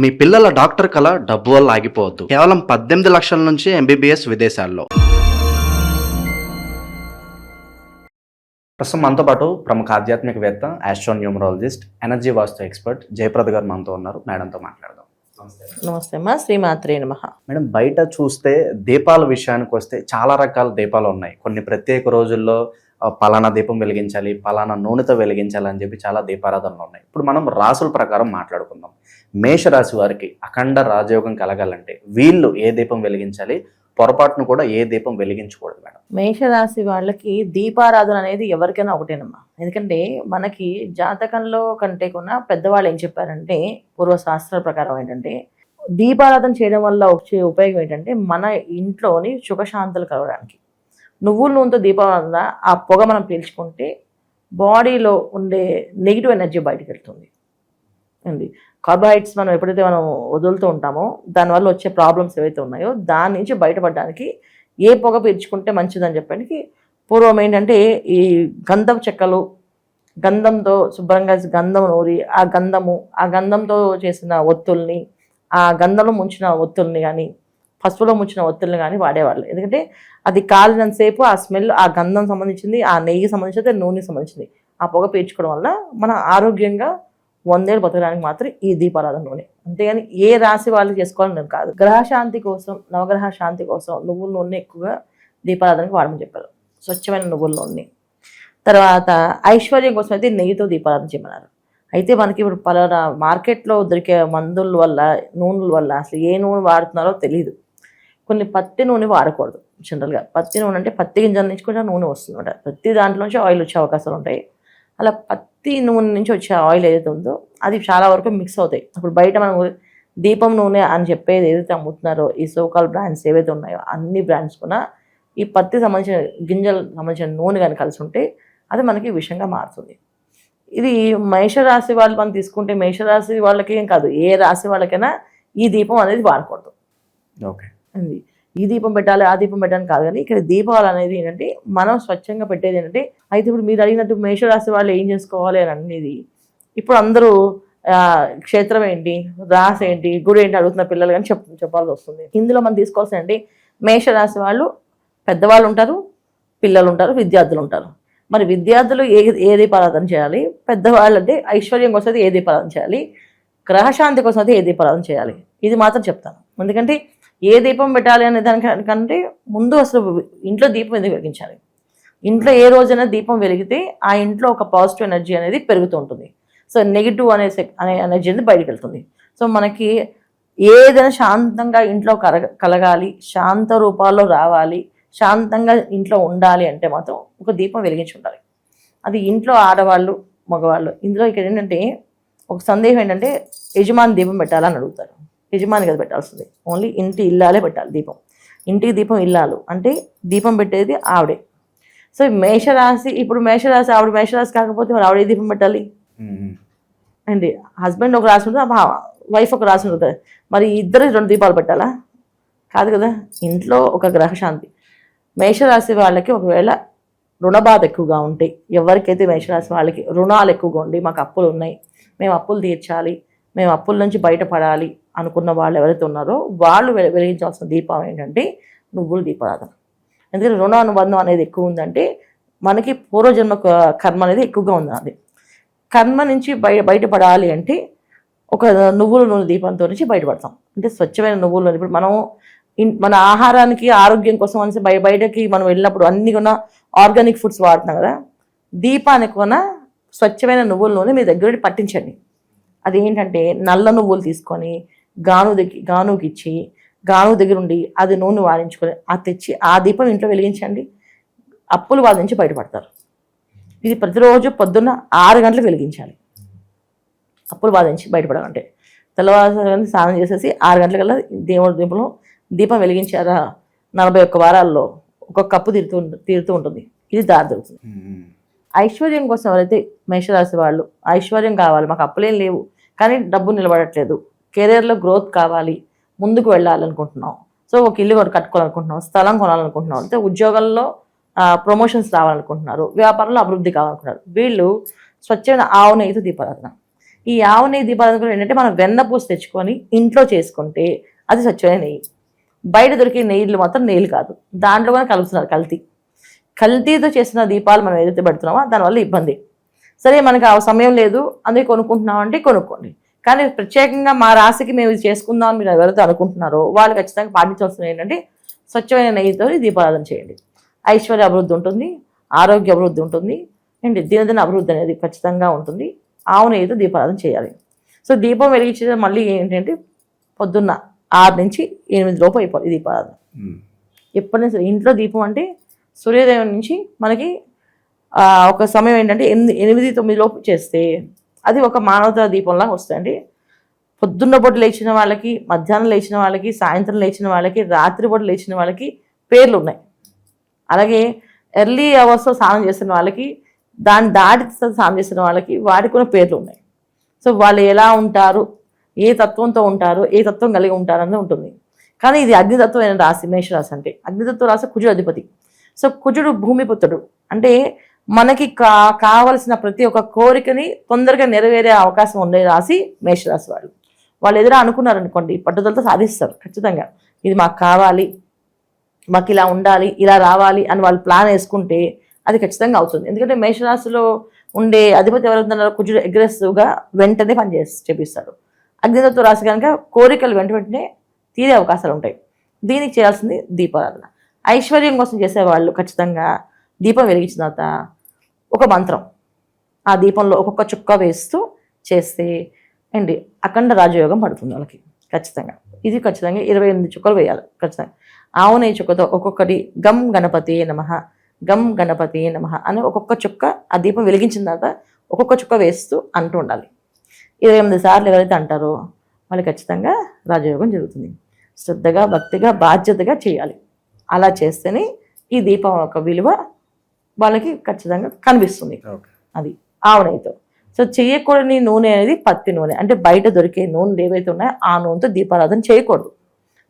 మీ పిల్లల డాక్టర్ కళ డబ్బు వల్ల ఆగిపోవద్దు. కేవలం 18 లక్షల నుంచి ఎంబీబీఎస్ విదేశాల్లో. ప్రస్తుతం మనతో పాటు ప్రముఖ ఆధ్యాత్మికవేత్త, ఆస్ట్రోన్యూమరాలజిస్ట్, ఎనర్జీ వాస్తు ఎక్స్పర్ట్ జయప్రద గారు మనతో ఉన్నారు. మేడంతో మాట్లాడదాం. నమస్తే అమ్మా. శ్రీమాత్రే నమః. మేడం, బయట చూస్తే దీపాల విషయానికి వస్తే చాలా రకాల దీపాలు ఉన్నాయి. కొన్ని ప్రత్యేక రోజుల్లో పలానా దీపం వెలిగించాలి, పలానా నూనెతో వెలిగించాలి అని చెప్పి చాలా దీపారాధనలు ఉన్నాయి. ఇప్పుడు మనం రాసుల ప్రకారం మాట్లాడుకుందాం. మేషరాశి వారికి అఖండ రాజయోగం కలగాలంటే వీళ్ళు ఏ దీపం వెలిగించాలి, పొరపాటును కూడా ఏ దీపం వెలిగించకూడదు మేడం? మేషరాశి వాళ్ళకి దీపారాధన అనేది ఎవరికైనా ఒకటేనమ్మా. ఎందుకంటే మనకి జాతకంలో కంటే కూడా పెద్దవాళ్ళు ఏం చెప్పారంటే, పూర్వశాస్త్రాల ప్రకారం ఏంటంటే, దీపారాధన చేయడం వల్ల వచ్చే ఉపయోగం ఏంటంటే మన ఇంట్లోని సుఖశాంతులు కలగడానికి. నువ్వుల నూనెతో దీపారాధన, ఆ పొగ మనం పీల్చుకుంటే బాడీలో ఉండే నెగిటివ్ ఎనర్జీ బయటకు వెళ్తుంది అండి. కార్బోహైడ్రేట్స్ మనం ఎప్పుడైతే మనం వదులుతూ ఉంటామో దానివల్ల వచ్చే ప్రాబ్లమ్స్ ఏవైతే ఉన్నాయో దాని నుంచి బయటపడడానికి ఏ పొగ పీల్చుకుంటే మంచిదని చెప్పడానికి పూర్వం ఏంటంటే ఈ గంధం చెక్కలు, గంధంతో శుభ్రంగా గంధం నూరి ఆ గంధంతో చేసిన ఒత్తుల్ని, ఆ గంధంలో ముంచిన ఒత్తుల్ని కానీ, పసుపులో ముంచిన ఒత్తుల్ని కానీ వాడేవాళ్ళు. ఎందుకంటే అది కాలినంతసేపు ఆ స్మెల్, ఆ గంధం సంబంధించింది, ఆ నెయ్యి సంబంధించింది, నూనె సంబంధించింది, ఆ పొగ పీల్చుకోవడం వల్ల మన ఆరోగ్యంగా 100 ఏళ్ళు బతకడానికి మాత్రం ఈ దీపారాధన నూనె. అంతేగాని ఏ రాశి వాళ్ళు చేసుకోవాలని కాదు. గ్రహశాంతి కోసం, నవగ్రహ శాంతి కోసం నువ్వుల నూనె ఎక్కువగా దీపారాధనకి వాడమని చెప్పారు. స్వచ్ఛమైన నువ్వుల నూనె. తర్వాత ఐశ్వర్యం కోసం అయితే నెయ్యితో దీపారాధన చేయమన్నారు. అయితే మనకి ఇప్పుడు పలానా మార్కెట్లో దొరికే మందుల వల్ల, నూనెల వల్ల అసలు ఏ నూనె వాడుతున్నారో తెలియదు. కొన్ని పత్తి నూనె వాడకూడదు. జనరల్గా పత్తి నూనె అంటే పత్తి గింజల నుంచి కూడా నూనె వస్తుందన్నమాట. ప్రతి దాంట్లో నుంచి ఆయిల్ వచ్చే అవకాశాలు ఉంటాయి. అలా పత్తి నూనె నుంచి వచ్చే ఆయిల్ ఏదైతే ఉందో అది చాలా వరకు మిక్స్ అవుతాయి. అప్పుడు బయట మనం దీపం నూనె అని చెప్పేది ఏదైతే అమ్ముతున్నారో ఈ సోకాల్ బ్రాండ్స్ ఏవైతే ఉన్నాయో అన్ని బ్రాండ్స్ కూడా ఈ పత్తి సంబంధించిన గింజలు సంబంధించిన నూనె కానీ కలిసి ఉంటే అది మనకి విషంగా మారుతుంది. ఇది మేషరాశి వాళ్ళు మనం తీసుకుంటే మేషరాశి వాళ్ళకి ఏం కాదు, ఏ రాశి వాళ్ళకైనా ఈ దీపం అనేది వాడకూడదు. ఓకే అండి. ఈ దీపం పెట్టాలి, ఆ దీపం పెట్టాలని కాదు, కానీ ఇక్కడ దీపాలు అనేది ఏంటంటే మనం స్వచ్ఛంగా పెట్టేది ఏంటంటే. అయితే ఇప్పుడు మీరు అడిగినట్టు మేషరాశి వాళ్ళు ఏం చేసుకోవాలి అని అనేది ఇప్పుడు అందరూ క్షేత్రం ఏంటి, రాశి ఏంటి, గుడి ఏంటి అడుగుతున్న పిల్లలు కానీ చెప్పాల్సి వస్తుంది. ఇందులో మనం తీసుకోవాల్సిన అంటే మేషరాశి వాళ్ళు పెద్దవాళ్ళు ఉంటారు, పిల్లలు ఉంటారు, విద్యార్థులు ఉంటారు. మరి విద్యార్థులు ఏ దీపారాధన చేయాలి, పెద్దవాళ్ళు అంటే ఐశ్వర్యం కోసం అయితే ఏ దీపారాధన చేయాలి, గ్రహశాంతి కోసం అయితే ఏ దీపారాధన చేయాలి, ఇది మాత్రం చెప్తాను. ఎందుకంటే ఏ దీపం పెట్టాలి అనే దానికంటే ముందు అసలు ఇంట్లో దీపం ఎందుకు వెలిగించాలి. ఇంట్లో ఏ రోజైనా దీపం వెలిగితే ఆ ఇంట్లో ఒక పాజిటివ్ ఎనర్జీ అనేది పెరుగుతూ ఉంటుంది. సో నెగిటివ్ అనే ఎనర్జీ అనేది బయటకు వెళ్తుంది. సో మనకి ఏదైనా శాంతంగా ఇంట్లో కలగాలి, శాంత రూపాల్లో రావాలి, శాంతంగా ఇంట్లో ఉండాలి అంటే మాత్రం ఒక దీపం వెలిగించి ఉండాలి. అది ఇంట్లో ఆడవాళ్ళు, మగవాళ్ళు. ఇందులో ఇక్కడ ఏంటంటే ఒక సందేహం ఏంటంటే యజమాని దీపం పెట్టాలని అడుగుతారు. యజమాని కదా పెట్టాల్సింది, ఓన్లీ ఇంటి ఇల్లాలే పెట్టాలి దీపం. ఇంటికి దీపం ఇల్లాలు అంటే దీపం పెట్టేది ఆవిడే. సో మేషరాశి, ఇప్పుడు మేషరాశి ఆవిడ మేషరాశి కాకపోతే మరి ఆవిడ ఏ దీపం పెట్టాలి అండి. హస్బెండ్ ఒక రాశి ఉంటుంది, వైఫ్ ఒక రాశి ఉంటుంది, మరి ఇద్దరు 2 దీపాలు పెట్టాలా? కాదు కదా. ఇంట్లో ఒక గ్రహశాంతి. మేషరాశి వాళ్ళకి ఒకవేళ రుణబాధ ఎక్కువగా ఉంటాయి, ఎవరికైతే మేషరాశి వాళ్ళకి రుణాలు ఎక్కువగా ఉండి మాకు అప్పులు ఉన్నాయి, మేము అప్పులు తీర్చాలి, మేము అప్పుల నుంచి బయటపడాలి అనుకున్న వాళ్ళు ఎవరైతే ఉన్నారో వాళ్ళు వెలిగించాల్సిన దీపం ఏంటంటే నువ్వుల దీపారాధన. ఎందుకంటే రుణానుబంధం అనేది ఎక్కువ ఉందంటే మనకి పూర్వజన్మ కర్మ అనేది ఎక్కువగా ఉంది. అది కర్మ నుంచి బయటపడాలి అంటే ఒక నువ్వుల నూనె దీపంతో నుంచి బయటపడతాం. అంటే స్వచ్ఛమైన నువ్వుల నూనె. ఇప్పుడు మనం మన ఆహారానికి ఆరోగ్యం కోసం అనేసి బయటకి మనం వెళ్ళినప్పుడు అన్ని కూడా ఆర్గానిక్ ఫుడ్స్ వాడుతున్నాం కదా. దీపానికి కూడా స్వచ్ఛమైన నువ్వుల నూనె మీ దగ్గర పట్టించండి. అది ఏంటంటే నల్ల నువ్వులు తీసుకొని గానుకి ఇచ్చి గాను దగ్గర ఉండి అది నూనె వాడించుకొని అది తెచ్చి ఆ దీపం ఇంట్లో వెలిగించండి. అప్పులు వాళ్ళ నుంచి బయటపడతారు. ఇది ప్రతిరోజు పొద్దున్న 6 గంటలకు వెలిగించాలి. అప్పులు వాళ్ళ నుంచి బయటపడాలంటే తెల్లవారు స్నానం చేసేసి 6 గంటలకల్లా దేవుడి దీపం వెలిగించారా 41 వారాల్లో ఒక్కొక్క కప్పు తీరుతూ ఉంటుంది. ఇది దారి దొరుకుతుంది. ఐశ్వర్యం కోసం ఎవరైతే మేషరాశి వాళ్ళు ఐశ్వర్యం కావాలి, మాకు అప్పులేం లేవు కానీ డబ్బు నిలబడట్లేదు, కెరీర్లో గ్రోత్ కావాలి, ముందుకు వెళ్ళాలనుకుంటున్నాం, సో ఒక ఇల్లు కట్టుకోవాలనుకుంటున్నాం, స్థలం కొనాలనుకుంటున్నాం, అంటే ఉద్యోగాల్లో ప్రమోషన్స్ రావాలనుకుంటున్నారు, వ్యాపారంలో అభివృద్ధి కావాలనుకుంటున్నారు, వీళ్ళు స్వచ్ఛమైన ఆవు నెయ్యితో దీపారాధన. ఈ ఆవు నెయ్యి దీపారాధన కూడా ఏంటంటే మనం వెన్నపూస తెచ్చుకొని ఇంట్లో చేసుకుంటే అది స్వచ్ఛమైన నెయ్యి. బయట దొరికే నెయ్యిలు మాత్రం నెయ్యిలు కాదు, దాంట్లో కూడా కలుపుతున్నారు కల్తీతో చేసిన దీపాలు మనం ఏదైతే పెడుతున్నామో దానివల్ల ఇబ్బంది. సరే మనకు ఆ సమయం లేదు అందుకే కొనుక్కుంటున్నాం అంటే కొనుక్కోండి, కానీ ప్రత్యేకంగా మా రాశికి మేము ఇది చేసుకుందాం అని మీరు ఎవరైతే అనుకుంటున్నారో వాళ్ళు ఖచ్చితంగా పాటించాల్సిన ఏంటంటే స్వచ్ఛమైన నెయ్యితో దీపారాధన చేయండి. ఐశ్వర్య అభివృద్ధి ఉంటుంది, ఆరోగ్య అభివృద్ధి ఉంటుంది, అండ్ దినదిన అభివృద్ధి అనేది ఖచ్చితంగా ఉంటుంది. ఆవు నెయ్యితో దీపారాధన చేయాలి. సో దీపం వెలిగించేది మళ్ళీ ఏంటంటే పొద్దున్న 6 నుంచి 8 లోపు అయిపోవాలి దీపారాధన. ఎప్పటి నుంచి ఇంట్లో దీపం అంటే సూర్యోదయం నుంచి మనకి ఒక సమయం ఏంటంటే 8-9 లోపు చేస్తే అది ఒక మానవతా దీపంలా వస్తుంది. పొద్దున్న పూట లేచిన వాళ్ళకి, మధ్యాహ్నం లేచిన వాళ్ళకి, సాయంత్రం లేచిన వాళ్ళకి, రాత్రిపూట లేచిన వాళ్ళకి పేర్లు ఉన్నాయి. అలాగే ఎర్లీ అవర్స్లో స్నానం చేసిన వాళ్ళకి, దాన్ని దాటి స్నానం చేసిన వాళ్ళకి వాటికి కూడా పేర్లు ఉన్నాయి. సో వాళ్ళు ఎలా ఉంటారు, ఏ తత్వంతో ఉంటారు, ఏ తత్వం కలిగి ఉంటారు అనేది ఉంటుంది. కానీ ఇది అగ్నితత్వమైన రాశి మేషరాశి. అంటే అగ్నితత్వ రాశి కుజుడు అధిపతి. సో కుజుడు భూమిపుత్రుడు అంటే మనకి కావలసిన ప్రతి ఒక్క కోరికని తొందరగా నెరవేరే అవకాశం ఉండే రాశి మేషరాశి వాళ్ళు. వాళ్ళు ఎదురా అనుకున్నారనుకోండి పట్టుదలతో సాధిస్తారు ఖచ్చితంగా. ఇది మాకు కావాలి, మాకు ఇలా ఉండాలి, ఇలా రావాలి అని వాళ్ళు ప్లాన్ వేసుకుంటే అది ఖచ్చితంగా అవుతుంది. ఎందుకంటే మేషరాశిలో ఉండే అధిపతి ఎవరైతున్నారో కుజుడు అగ్రెసివ్గా వెంటనే చేపిస్తాడు. అగ్నితత్వ రాశి కనుక కోరికలు వెంటనే తీరే అవకాశాలు ఉంటాయి. దీనికి చేయాల్సింది దీపారాధన. ఐశ్వర్యం కోసం చేసేవాళ్ళు ఖచ్చితంగా దీపం వెలిగించిన తర్వాత ఒక మంత్రం ఆ దీపంలో ఒక్కొక్క చుక్క వేస్తూ చేస్తే అండి అఖండ రాజయోగం పడుతుంది వాళ్ళకి ఖచ్చితంగా. ఇది ఖచ్చితంగా 28 చుక్కలు వేయాలి ఖచ్చితంగా. ఆవు నెయ్యి చుక్కతో ఒక్కొక్కటి గం గణపతి నమః, గం గణపతి నమః అని ఒక్కొక్క చుక్క ఆ దీపం వెలిగించిన తర్వాత ఒక్కొక్క చుక్క వేస్తూ అంటూ ఉండాలి. 28 సార్లు ఎవరైతే అంటారో వాళ్ళు ఖచ్చితంగా రాజయోగం జరుగుతుంది. శ్రద్ధగా, భక్తిగా, బాధ్యతగా చేయాలి. అలా చేస్తేనే ఈ దీపం యొక్క విలువ వాళ్ళకి ఖచ్చితంగా కనిపిస్తుంది. అది ఆవు నెయ్యితో. సో చేయకూడని నూనె అనేది పత్తి నూనె. అంటే బయట దొరికే నూనెలు ఏవైతే ఉన్నాయో ఆ నూనెతో దీపారాధన చేయకూడదు.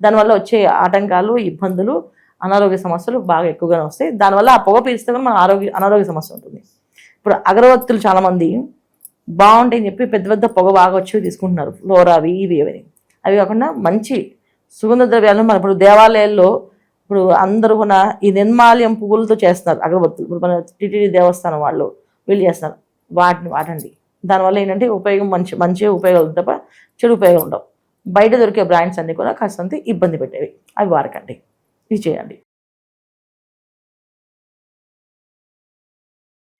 దానివల్ల వచ్చే ఆటంకాలు, ఇబ్బందులు, అనారోగ్య సమస్యలు బాగా ఎక్కువగానే వస్తాయి. దానివల్ల ఆ పొగ పీలిస్తే మన అనారోగ్య సమస్య ఉంటుంది. ఇప్పుడు అగరవత్తులు చాలామంది బాగుంటాయని చెప్పి పెద్ద పెద్ద పొగ బాగా వచ్చి తీసుకుంటున్నారు, ఫ్లోరా అవి ఇవి అని. అవి కాకుండా మంచి సుగంధ ద్రవ్యాలను మన ఇప్పుడు దేవాలయాల్లో ఇప్పుడు అందరూ కూడా ఈ నిర్మాల్యం పువ్వులతో చేస్తున్నారు అగరబత్తులు. ఇప్పుడు మన టిటిడి దేవస్థానం వాళ్ళు వీళ్ళు చేస్తున్నారు. వాటండి. దానివల్ల ఏంటంటే ఉపయోగం మంచిగా ఉపయోగాలు తప్ప చెడు ఉపయోగం ఉండవు. బయట దొరికే బ్రాండ్స్ అన్నీ కూడా కాస్తంత ఇబ్బంది పెట్టేవి, అవి వాడకండి, ఇవి చేయండి.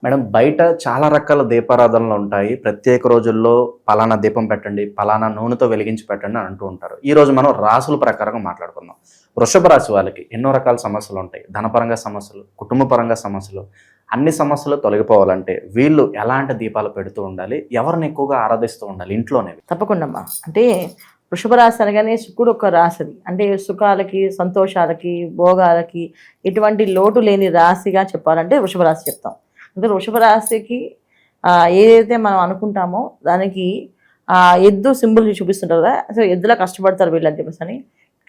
మేడం బయట చాలా రకాల దీపారాధనలు ఉంటాయి. ప్రత్యేక రోజుల్లో పలానా దీపం పెట్టండి, పలానా నూనెతో వెలిగించి పెట్టండి అని అంటూ ఉంటారు. ఈ రోజు మనం రాసుల ప్రకారంగా మాట్లాడుకుందాం. వృషభ రాశి వాళ్ళకి ఎన్నో రకాల సమస్యలు ఉంటాయి. ధనపరంగా సమస్యలు, కుటుంబ పరంగా సమస్యలు, అన్ని సమస్యలు తొలగిపోవాలంటే వీళ్ళు ఎలాంటి దీపాలు పెడుతూ ఉండాలి, ఎవరిని ఎక్కువగా ఆరాధిస్తూ ఉండాలి ఇంట్లోనే? తప్పకుండా అమ్మా. అంటే వృషభ రాశి అనగానే శుక్రుడు ఒక రాశిది. అంటే సుఖాలకి, సంతోషాలకి, భోగాలకి ఎటువంటి లోటు లేని రాశిగా చెప్పాలంటే వృషభ రాశి చెప్తాం. అంటే వృషభ రాశికి ఏదైతే మనం అనుకుంటామో దానికి ఎద్దు సింబల్ చూపిస్తుంటారు కదా. అసలు ఎద్దులా కష్టపడతారు వీళ్ళు అని చెప్పేసి అని.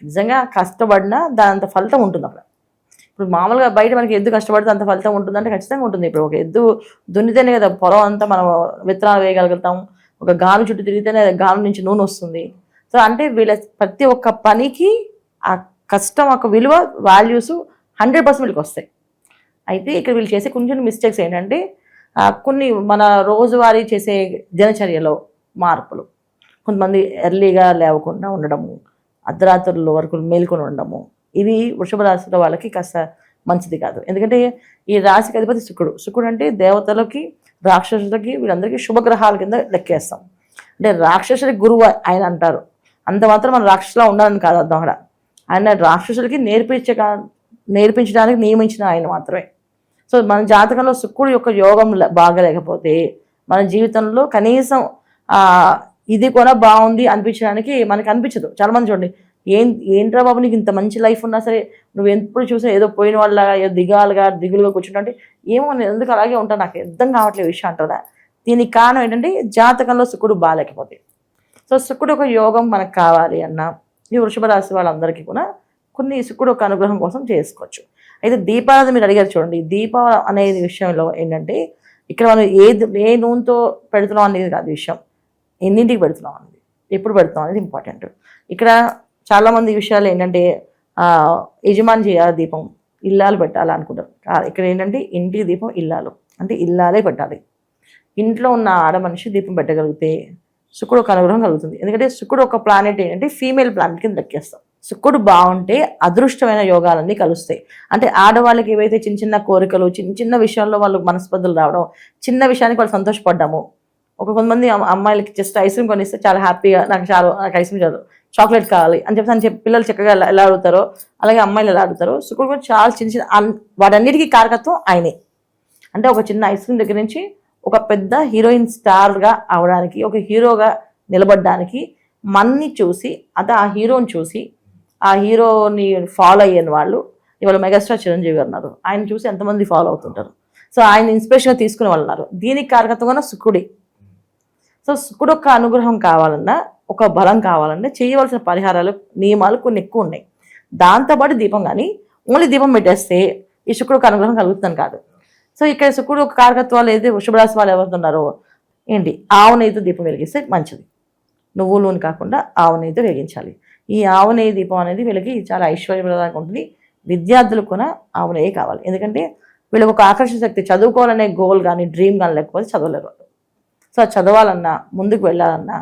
నిజంగా కష్టపడినా దాని అంత ఫలితం ఉంటుంది అక్కడ. ఇప్పుడు మామూలుగా బయట మనకి ఎద్దు కష్టపడితే అంత ఫలితం ఉంటుందంటే ఖచ్చితంగా ఉంటుంది. ఇప్పుడు ఒక ఎద్దు దున్నితేనే కదా పొలం అంతా మనం విత్తనాలు వేయగలుగుతాం. ఒక గాను చుట్టూ తిరిగితేనే గాను నుంచి నూనె వస్తుంది. సో అంటే వీళ్ళ ప్రతి ఒక్క పనికి ఆ కష్టం ఒక విలువ, వాల్యూస్ 100% వీళ్ళకి వస్తాయి. అయితే ఇక్కడ వీళ్ళు చేసే కొంచెం మిస్టేక్స్ ఏంటంటే కొన్ని మన రోజువారీ చేసే దినచర్యలో మార్పులు. కొంతమంది ఎర్లీగా లేవకుండా ఉండడము, అర్ధరాత్రుల వరకు మేల్కొని ఉండడము, ఇవి వృషభ రాశిలో వాళ్ళకి కాస్త మంచిది కాదు. ఎందుకంటే ఈ రాశికి అధిపతి శుక్రుడు అంటే దేవతలకి, రాక్షసులకి, వీళ్ళందరికీ శుభగ్రహాల కింద లెక్కేస్తాం. అంటే రాక్షసులకి గురువు ఆయన అంటారు. అంత మాత్రం మన రాక్షసులా ఉండాలని కాదు అర్థం అక్కడ. ఆయన రాక్షసులకి నేర్పించడానికి నియమించిన ఆయన మాత్రమే. సో మన జాతకంలో శుక్రుడు యొక్క యోగం బాగలేకపోతే మన జీవితంలో కనీసం ఇది కూడా బాగుంది అనిపించడానికి మనకి అనిపించదు. చాలామంది చూడండి, ఏంట్రా బాబు నీకు ఇంత మంచి లైఫ్ ఉన్నా సరే నువ్వు ఎప్పుడు చూసినా ఏదో పోయిన వాళ్ళగా, ఏదో దిగులుగా కూర్చుంటే ఏమో నేను ఎందుకు అలాగే ఉంటాను, నాకు అర్థం కావట్లేదు విషయం అంటారా. దీనికి కారణం ఏంటంటే జాతకంలో శుక్రుడు బాగాలేకపోతే. సో శుక్రుడు ఒక యోగం మనకు కావాలి అన్న ఈ వృషభ రాశి వాళ్ళందరికీ కూడా కొన్ని శుక్రుడు ఒక అనుగ్రహం కోసం చేసుకోవచ్చు. అయితే దీపారాధన మీరు అడిగారు చూడండి. దీపం అనేది విషయంలో ఏంటంటే ఇక్కడ మనం ఏ నూనెతో పెడుతున్నాం అనేది కాదు విషయం. ఎన్నింటికి పెడుతున్నాం అనేది, ఎప్పుడు పెడుతున్నాం అనేది ఇంపార్టెంట్. ఇక్కడ చాలామంది విషయాలు ఏంటంటే యజమాని చేయాలి దీపం, ఇల్లాలు పెట్టాలి అనుకుంటారు. ఇక్కడ ఏంటంటే ఇంటికి దీపం ఇల్లాలు, అంటే ఇల్లాలే పెట్టాలి. ఇంట్లో ఉన్న ఆడ మనిషి దీపం పెట్టగలిగితే శుక్రుడు ఒక అనుగ్రహం కలుగుతుంది. ఎందుకంటే శుక్రుడు ఒక ప్లానెట్ ఏంటంటే ఫీమేల్ ప్లానెట్ కింద లెక్కేస్తాం. శుక్రుడు బాగుంటే అదృష్టమైన యోగాలన్నీ కలుస్తాయి. అంటే ఆడవాళ్ళకి ఏవైతే చిన్న చిన్న కోరికలు, చిన్న చిన్న విషయాల్లో వాళ్ళు మనస్పర్ధలు రావడం, చిన్న విషయానికి వాళ్ళు సంతోషపడ్డాము. కొంతమంది అమ్మాయిలకి జస్ట్ ఐస్ క్రీమ్ కొనిస్తే చాలా హ్యాపీగా నాకు ఐస్ క్రీమ్ చదువు చాక్లెట్ కావాలి అని చెప్పి పిల్లలు చక్కగా ఎలా అడుగుతారో అలాగే అమ్మాయిలు ఎలా అడుగుతారో శుక్రుడు కూడా చాలా చిన్న చిన్న వాటన్నిటికీ కారకత్వం ఆయనే. అంటే ఒక చిన్న ఐస్ క్రీమ్ దగ్గర నుంచి ఒక పెద్ద హీరోయిన్ స్టార్గా అవడానికి, ఒక హీరోగా నిలబడడానికి మన్ని చూసి అంటే ఆ హీరోని చూసి ఆ హీరోని ఫాలో అయ్యని వాళ్ళు ఇవాళ మెగాస్టార్ చిరంజీవి గారు ఉన్నారు, ఆయన చూసి ఎంతమంది ఫాలో అవుతుంటారు. సో ఆయన ఇన్స్పిరేషన్గా తీసుకునే వాళ్ళు ఉన్నారు. దీనికి కారకత్వంగా శుక్రుడే. సో శుక్రుడు ఒక అనుగ్రహం కావాలన్నా, ఒక బలం కావాలన్నా చేయవలసిన పరిహారాలు, నియమాలు కొన్ని ఎక్కువ ఉన్నాయి. దాంతోపాటు దీపం కానీ ఓన్లీ దీపం పెట్టేస్తే ఈ శుక్రుడికి అనుగ్రహం కలుగుతుంది కాదు. సో ఇక్కడ శుక్రుడు ఒక కారకత్వాలు ఏదైతే వృషభరాశి వాళ్ళు ఎవరుతున్నారో ఏంటి, ఆవు నెయ్యితో దీపం వెలిగిస్తే మంచిది. నువ్వు నూనె కాకుండా ఆవు నెయ్యితో వెలిగించాలి. ఈ ఆవు నెయ్యి దీపం అనేది వీళ్ళకి చాలా ఐశ్వర్యప్రదంగా ఉంటుంది. విద్యార్థులకు కూడా ఆవు నెయ్యి కావాలి. ఎందుకంటే వీళ్ళకి ఒక ఆకర్షణ శక్తి, చదువుకోవాలనే గోల్ కానీ డ్రీమ్ కానీ లేకపోతే చదవలేరు వాళ్ళు. సో చదవాలన్నా, ముందుకు వెళ్ళాలన్నా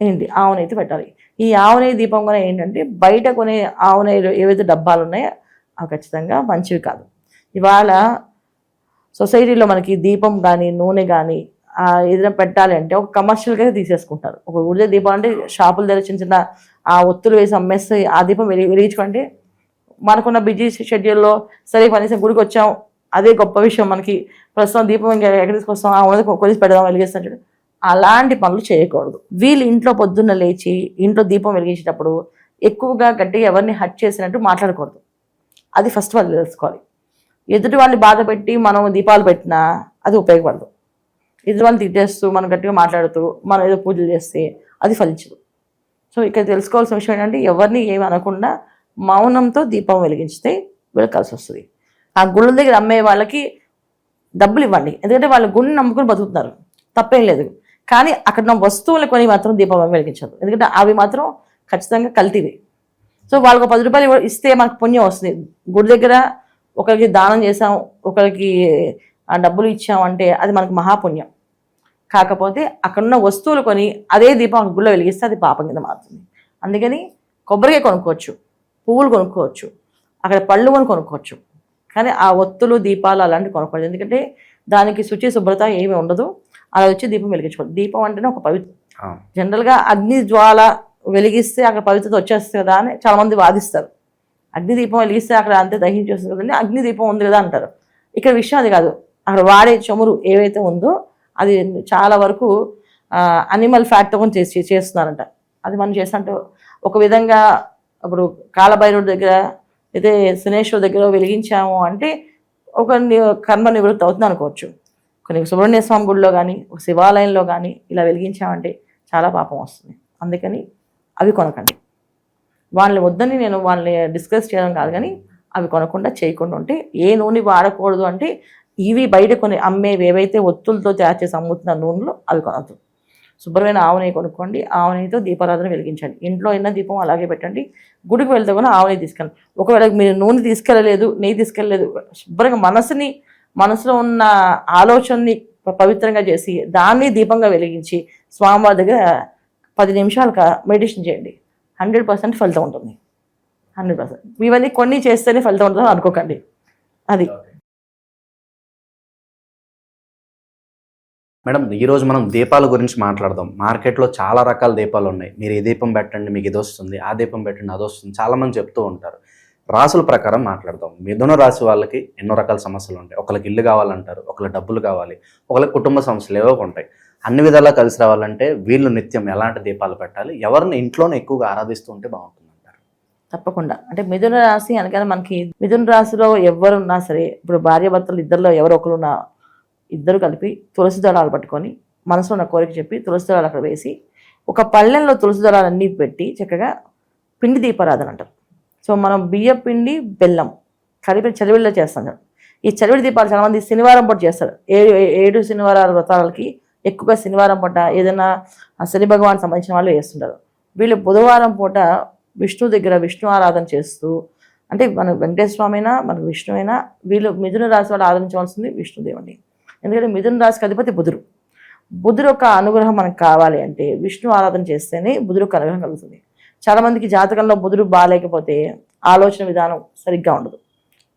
ఏంటి ఆవు నెయ్యి పెట్టాలి. ఈ ఆవు నెయ్యి దీపం కూడా ఏంటంటే బయట కొనే ఆవు నెయ్యిలో ఏవైతే డబ్బాలు ఉన్నాయో అవి ఖచ్చితంగా మంచివి కాదు. ఇవాళ సొసైటీలో మనకి దీపం కానీ నూనె కానీ ఏదైనా పెట్టాలి అంటే ఒక కమర్షియల్గా తీసేసుకుంటారు. ఒక ఊళ్ళో దీపం అంటే షాపుల దగ్గర చిన్న చిన్న ఆ ఒత్తులు వేసి అమ్మేస్తే ఆ దీపం వెలిగించుకుంటే మనకున్న బిజీ షెడ్యూల్లో సరే కనీసం గుడికి వచ్చాం అదే గొప్ప విషయం. మనకి ప్రస్తుతం దీపం ఇంకా ఎక్కడ తీసుకొస్తాం, ఉన్నది కొలిసి పెడదాం వెలిగిస్తాం చూడు, అలాంటి పనులు చేయకూడదు. వీళ్ళు ఇంట్లో పొద్దున్న లేచి ఇంట్లో దీపం వెలిగించేటప్పుడు ఎక్కువగా గట్టిగా ఎవరిని హట్ చేసినట్టు మాట్లాడకూడదు. అది ఫస్ట్ వాళ్ళు తెలుసుకోవాలి. ఎదుటి వాళ్ళని బాధ పెట్టి మనం దీపాలు పెట్టినా అది ఉపయోగపడదు. ఎదుటి వాళ్ళని తిట్టేస్తూ మనం గట్టిగా మాట్లాడుతూ మనం ఏదో పూజలు చేస్తే అది ఫలించదు. సో ఇక్కడ తెలుసుకోవాల్సిన విషయం ఏంటంటే ఎవరిని ఏమి అనకుండా మౌనంతో దీపం వెలిగించితే వీళ్ళకి కలిసి వస్తుంది. ఆ గుళ్ళ దగ్గర అమ్మే వాళ్ళకి డబ్బులు ఇవ్వండి, ఎందుకంటే వాళ్ళు గుడిని నమ్ముకుని బతుకుతున్నారు, తప్పేం లేదు. కానీ అక్కడ ఉన్న వస్తువులు కొని మాత్రం దీపం వెలిగించదు, ఎందుకంటే అవి మాత్రం ఖచ్చితంగా కల్తీవి. సో వాళ్ళకు 10 రూపాయలు ఇస్తే మనకు పుణ్యం వస్తుంది. గుడి దగ్గర ఒకరికి దానం చేసాం, ఒకరికి ఆ డబ్బులు ఇచ్చామంటే అది మనకు మహాపుణ్యం. కాకపోతే అక్కడున్న వస్తువులు కొని అదే దీపం గుళ్ళో వెలిగిస్తే అది పాపం కింద మారుతుంది. అందుకని కొబ్బరికాయ కొనుక్కోవచ్చు, పువ్వులు కొనుక్కోవచ్చు, అక్కడ పళ్ళు కొనుక్కోవచ్చు, కానీ ఆ ఒత్తులు దీపాలు అలాంటివి కొనుక్కోవచ్చు. ఎందుకంటే దానికి శుచి శుభ్రత ఏమీ ఉండదు. అలా వచ్చి దీపం వెలిగించుకోవాలి. దీపం అంటేనే ఒక పవిత్ర, జనరల్గా అగ్ని జ్వాల వెలిగిస్తే అక్కడ పవిత్రత వచ్చేస్తుంది కదా అని చాలామంది వాదిస్తారు. అగ్ని దీపం వెలిగిస్తే అక్కడ అంతే దహించేస్తుంది కదండి, అగ్ని దీపం ఉంది కదా అంటారు. ఇక్కడ విషయం అది కాదు. అక్కడ వాడే చమురు ఏవైతే ఉందో అది చాలా వరకు అనిమల్ ఫ్యాట్తో చేస్తున్నారంట. అది మనం చేసినట్టు ఒక విధంగా ఇప్పుడు కాలభైరవుడి దగ్గర అయితే శనేశ్వరు దగ్గర వెలిగించాము అంటే ఒక కర్మ నివృత్తి అవుతుంది అనుకోవచ్చు. కొన్ని సుబ్రహ్మణ్య స్వామి గుడిలో కానీ ఒక శివాలయంలో కానీ ఇలా వెలిగించామంటే చాలా పాపం వస్తుంది. అందుకని అవి కొనకండి. వాళ్ళని వద్దని నేను వాళ్ళని డిస్కస్ చేయడం కాదు, కానీ అవి కొనకుండా చేయకుండా ఉంటే, ఏ నూనె వాడకూడదు అంటే ఇవి బయట కొన్ని అమ్మేవి ఏవైతే ఒత్తులతో తయారు చేసి అమ్ముతున్న నూనెలు అవి కొనద్దు. శుభ్రమైన ఆవు నెయ్యి కొనుక్కోండి, ఆవు నెయ్యితో దీపారాధన వెలిగించండి. ఇంట్లో అయినా దీపం అలాగే పెట్టండి. గుడికి వెళ్తే కూడా ఆవు నెయ్యి తీసుకెళ్ళండి. ఒకవేళ మీరు నూనె తీసుకెళ్ళలేదు, నెయ్యి తీసుకెళ్ళలేదు, శుభ్రంగా మనసులో ఉన్న ఆలోచనని పవిత్రంగా చేసి దాన్ని దీపంగా వెలిగించి స్వామివారి దగ్గర 10 నిమిషాలు మెడిటేషన్ చేయండి. 100% ఫలితం ఉంటుంది. 100%. ఇవన్నీ కొన్ని చేస్తేనే ఫలితం ఉంటుందని అనుకోకండి. అది మేడం, ఈరోజు మనం దీపాల గురించి మాట్లాడదాం. మార్కెట్లో చాలా రకాల దీపాలు ఉన్నాయి. మీరు ఈ దీపం పెట్టండి మీకు ఇది వస్తుంది, ఆ దీపం పెట్టండి అది వస్తుంది, చాలామంది చెప్తూ ఉంటారు. రాసుల ప్రకారం మాట్లాడదాం. మిథున రాశి వాళ్ళకి ఎన్నో రకాల సమస్యలు ఉంటాయి. ఒకరికి ఇల్లు కావాలంటారు, ఒకరికి డబ్బులు కావాలి, ఒకరికి కుటుంబ సమస్యలు ఏవో ఉంటాయి. అన్ని విధాలా కలిసి రావాలంటే వీళ్ళు నిత్యం ఎలాంటి దీపాలు పెట్టాలి, ఎవరిని ఇంట్లోనే ఎక్కువగా ఆరాధిస్తూ ఉంటే బాగుంటుంది అంటారు? తప్పకుండా. అంటే మిథున రాశి అనగానే మనకి మిథున రాశిలో ఎవరున్నా సరే, ఇప్పుడు భార్యాభర్తలు ఇద్దరిలో ఎవరో ఒకరున్నా ఇద్దరు కలిపి తులసి దళాలు పట్టుకొని మనసులో ఉన్న కోరిక చెప్పి తులసి దళాలు అక్కడ వేసి ఒక పళ్ళెంలో తులసి దళాలన్నీ పెట్టి చక్కగా పిండి దీపారాధన అంటారు. సో మనం బియ్యం పిండి బెల్లం కలిపి చలివిడిలో చేస్తాం. ఈ చలివిడి దీపాలు చాలామంది శనివారం పూట చేస్తారు. 7 శనివారాల వ్రతాలకి ఎక్కువగా శనివారం పూట ఏదైనా శని భగవాన్ సంబంధించిన వాళ్ళు చేస్తుంటారు. వీళ్ళు బుధవారం పూట విష్ణు దగ్గర విష్ణు ఆరాధన చేస్తూ, అంటే మన వెంకటేశ్వర స్వామి అయినా మనకు విష్ణు అయినా, వీళ్ళు మిథున రాశి వాళ్ళు ఆరాధించవలసింది విష్ణుదేవుని. ఎందుకంటే మిథున రాశికి అధిపతి బుధుడు. బుధుడు యొక్క అనుగ్రహం మనకు కావాలి అంటే విష్ణు ఆరాధన చేస్తేనే బుధుడికి అనుగ్రహం కలుగుతుంది. చాలామందికి జాతకంలో బుధుడు బాగాలేకపోతే ఆలోచన విధానం సరిగ్గా ఉండదు.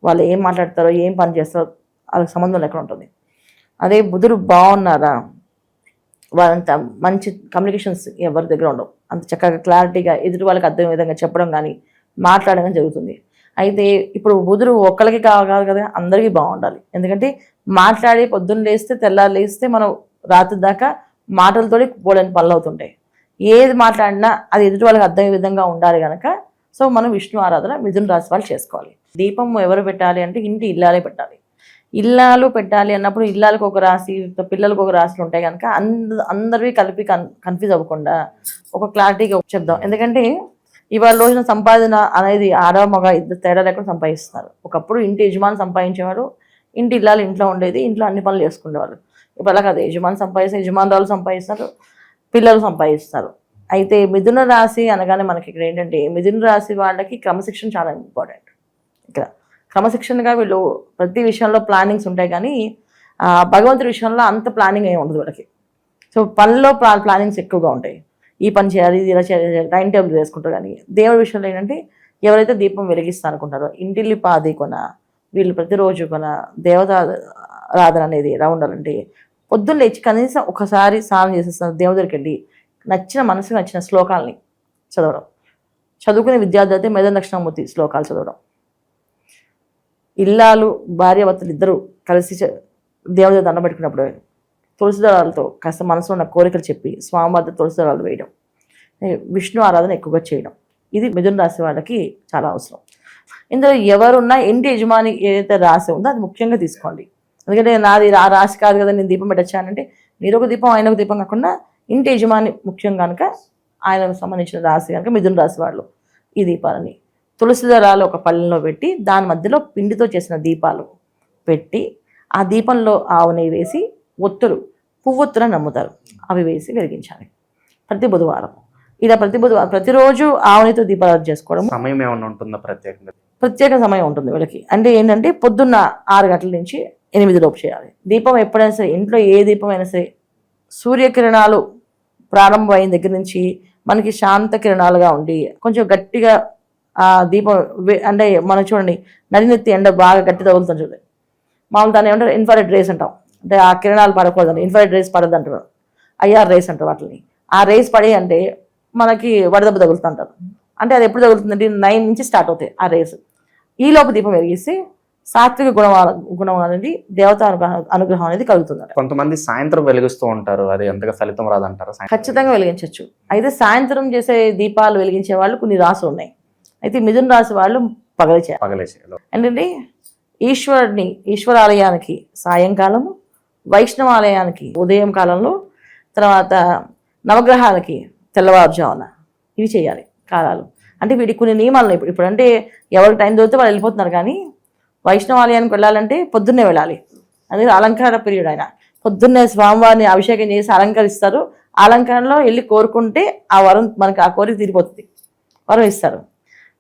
వాళ్ళు ఏం మాట్లాడతారో ఏం పని చేస్తారో వాళ్ళకి సంబంధం లేకుండా ఉంటుంది. అదే బుధుడు బాగున్నారా, వాళ్ళంత మంచి కమ్యూనికేషన్స్ ఎవరి దగ్గర ఉండవు. అంత చక్కగా క్లారిటీగా ఎదుటి వాళ్ళకి అర్థం విధంగా చెప్పడం కానీ మాట్లాడడం జరుగుతుంది. అయితే ఇప్పుడు బుధుడు ఒక్కరికి కాదు కదా, అందరికీ బాగుండాలి. ఎందుకంటే మాట్లాడి పొద్దున్న లేస్తే తెల్లారు లేస్తే మనం రాత్రి దాకా మాటలతోటి పోలేని పనులు అవుతుంటాయి. ఏది మాట్లాడినా అది ఎదుటి వాళ్ళకి అర్థమయ్యే విధంగా ఉండాలి కనుక సో మనం విష్ణు ఆరాధన మిథున రాశి వాళ్ళు చేసుకోవాలి. దీపం ఎవరు పెట్టాలి అంటే ఇంటి ఇల్లాలే పెట్టాలి. ఇల్లాలు పెట్టాలి అన్నప్పుడు ఇల్లాలకు ఒక రాశి, పిల్లలకు ఒక రాశిలు ఉంటాయి కనుక అందరివి కలిపి కన్ఫ్యూజ్ అవ్వకుండా ఒక క్లారిటీగా చెప్దాం. ఎందుకంటే ఇవాళ రోజున సంపాదన అనేది ఆడవ మగ ఇద్దరు తేడా లేకుండా సంపాదిస్తున్నారు. ఒకప్పుడు ఇంటి యజమాని సంపాదించేవాడు, ఇంటి ఇల్లాలు ఇంట్లో ఉండేది, ఇంట్లో అన్ని పనులు చేసుకునేవాళ్ళు. ఇప్పుడు అలా కాదు, యజమాని సంపాదిస్తే యజమానురాలు సంపాదిస్తారు, పిల్లలు సంపాదిస్తారు. అయితే మిథున రాశి అనగానే మనకి ఇక్కడ ఏంటంటే మిథున రాశి వాళ్ళకి క్రమశిక్షణ చాలా ఇంపార్టెంట్. ఇక్కడ క్రమశిక్షణగా వీళ్ళు ప్రతి విషయంలో ప్లానింగ్స్ ఉంటాయి కానీ భగవంతుడి విషయంలో అంత ప్లానింగ్ ఏమి ఉండదు వీళ్ళకి. సో పనిలో ప్లానింగ్స్ ఎక్కువగా ఉంటాయి. ఈ పని చేయాలి, ఇది ఇలా చేయాలి, టైం టేబుల్ వేసుకుంటారు. కానీ దేవుడి విషయంలో ఏంటంటే ఎవరైతే దీపం వెలిగిస్తా అనుకుంటారో ఇంటిల్లి పాది కొన, వీళ్ళు ప్రతిరోజు కొన దేవత ఆరాధన అనేది ఎలా ఉండాలంటే పొద్దున్న లేచి కనీసం ఒకసారి స్నానం చేసేస్తున్నారు, దేవుడి దగ్గరికి వెళ్ళి మనసుకు నచ్చిన శ్లోకాలని చదవడం. చదువుకునే విద్యార్థి అయితే మేధా దక్షిణామూర్తి శ్లోకాలు చదవడం. ఇల్లాలు భార్యాభర్తలు ఇద్దరు కలిసి దేవుడి దండం పెట్టుకున్నప్పుడు తులసిదళాలతో కాస్త మనసులో ఉన్న కోరికలు చెప్పి స్వామివారి తులసిదళాలు వేయడం, విష్ణు ఆరాధన ఎక్కువగా చేయడం, ఇది మిథున రాశి వాళ్ళకి చాలా అవసరం. ఇందులో ఎవరున్నా ఇంటి యజమాని ఏదైతే రాశి ఉందో అది ముఖ్యంగా తీసుకోండి. ఎందుకంటే నాది ఆ రాశి కాదు కదా నేను దీపం పెట్టచ్చానంటే మీరు ఒక దీపం ఆయన ఒక దీపం కాకుండా ఇంటి యజమాని ముఖ్యం కనుక ఆయనకు సంబంధించిన రాశి కనుక మిథున రాశి వాళ్ళు ఈ దీపాలని తులసి దళాలు ఒక పళ్ళెంలో పెట్టి దాని మధ్యలో పిండితో చేసిన దీపాలు పెట్టి ఆ దీపంలో ఆవు నెయ్యి వేసి ఒత్తులు పువ్వొత్తులని నమ్ముతారు, అవి వేసి వెలిగించాలి ప్రతి బుధవారం. ఇలా ప్రతి బుధవారం ప్రతిరోజు ఆవు నెయ్యితో దీపాలు చేసుకోవడం. సమయం ఏమైనా ఉంటుందా ప్రత్యేకంగా? ప్రత్యేక సమయం ఉంటుంది వీళ్ళకి. అంటే ఏంటంటే పొద్దున్న 6 గంటల నుంచి 8 లోపు చేయాలి. దీపం ఎప్పుడైనా సరే ఇంట్లో ఏ దీపం అయినా సరే సూర్యకిరణాలు ప్రారంభమైన దగ్గర నుంచి మనకి శాంత కిరణాలుగా ఉండి కొంచెం గట్టిగా ఆ దీపం అంటే మనం చూడండి నడినెత్తి ఎండ బాగా గట్టి తగులుతుంది చూడండి. మామూలు దాన్ని ఏమంటారు ఇన్ఫ్రారెడ్ రేస్ అంటాం. అంటే ఆ కిరణాలు పడకూడదండి, ఇన్ఫ్రారెడ్ రేస్ పడద్దు అంటారు, ఐఆర్ రేస్ అంటారు వాటిని. ఆ రేస్ పడి అంటే మనకి వడదెబ్బ తగులుతుంటారు. అంటే అది ఎప్పుడు తగులుతుందంటే 9 నుంచి స్టార్ట్ అవుతాయి ఆ రేసు. ఈ లోపు దీపం వెలిగిస్తే సాత్విక గుణం అనేది దేవత అనుగ్రహం అనేది కలుగుతుంది. కొంతమంది సాయంత్రం వెలిగిస్తూ ఉంటారు, అది ఎంతగా ఫలితం రాదంటారు? ఖచ్చితంగా వెలిగించవచ్చు. అయితే సాయంత్రం చేసే దీపాలు వెలిగించే వాళ్ళు కొన్ని రాసులు ఉన్నాయి. అయితే మిథున రాశి వాళ్ళు పగలే చేయాలి. ఏంటంటే ఈశ్వరాలయానికి సాయంకాలము, వైష్ణవాలయానికి ఉదయం కాలంలో, తర్వాత నవగ్రహాలకి తెల్లవారుజామున ఇవి చేయాలి కాలాలు. అంటే వీటికి కొన్ని నియమాలు ఇప్పుడు అంటే ఎవరికి టైం దొరికితే వాళ్ళు వెళ్ళిపోతున్నారు. కానీ వైష్ణవాలయానికి వెళ్ళాలంటే పొద్దున్నే వెళ్ళాలి. అది అలంకార పీరియడ్. ఆయన పొద్దున్నే స్వామివారిని అభిషేకం చేసి అలంకరిస్తారు. అలంకరణలో వెళ్ళి కోరుకుంటే ఆ వరం మనకి ఆ కోరిక తీరిపోతుంది, వరం ఇస్తారు.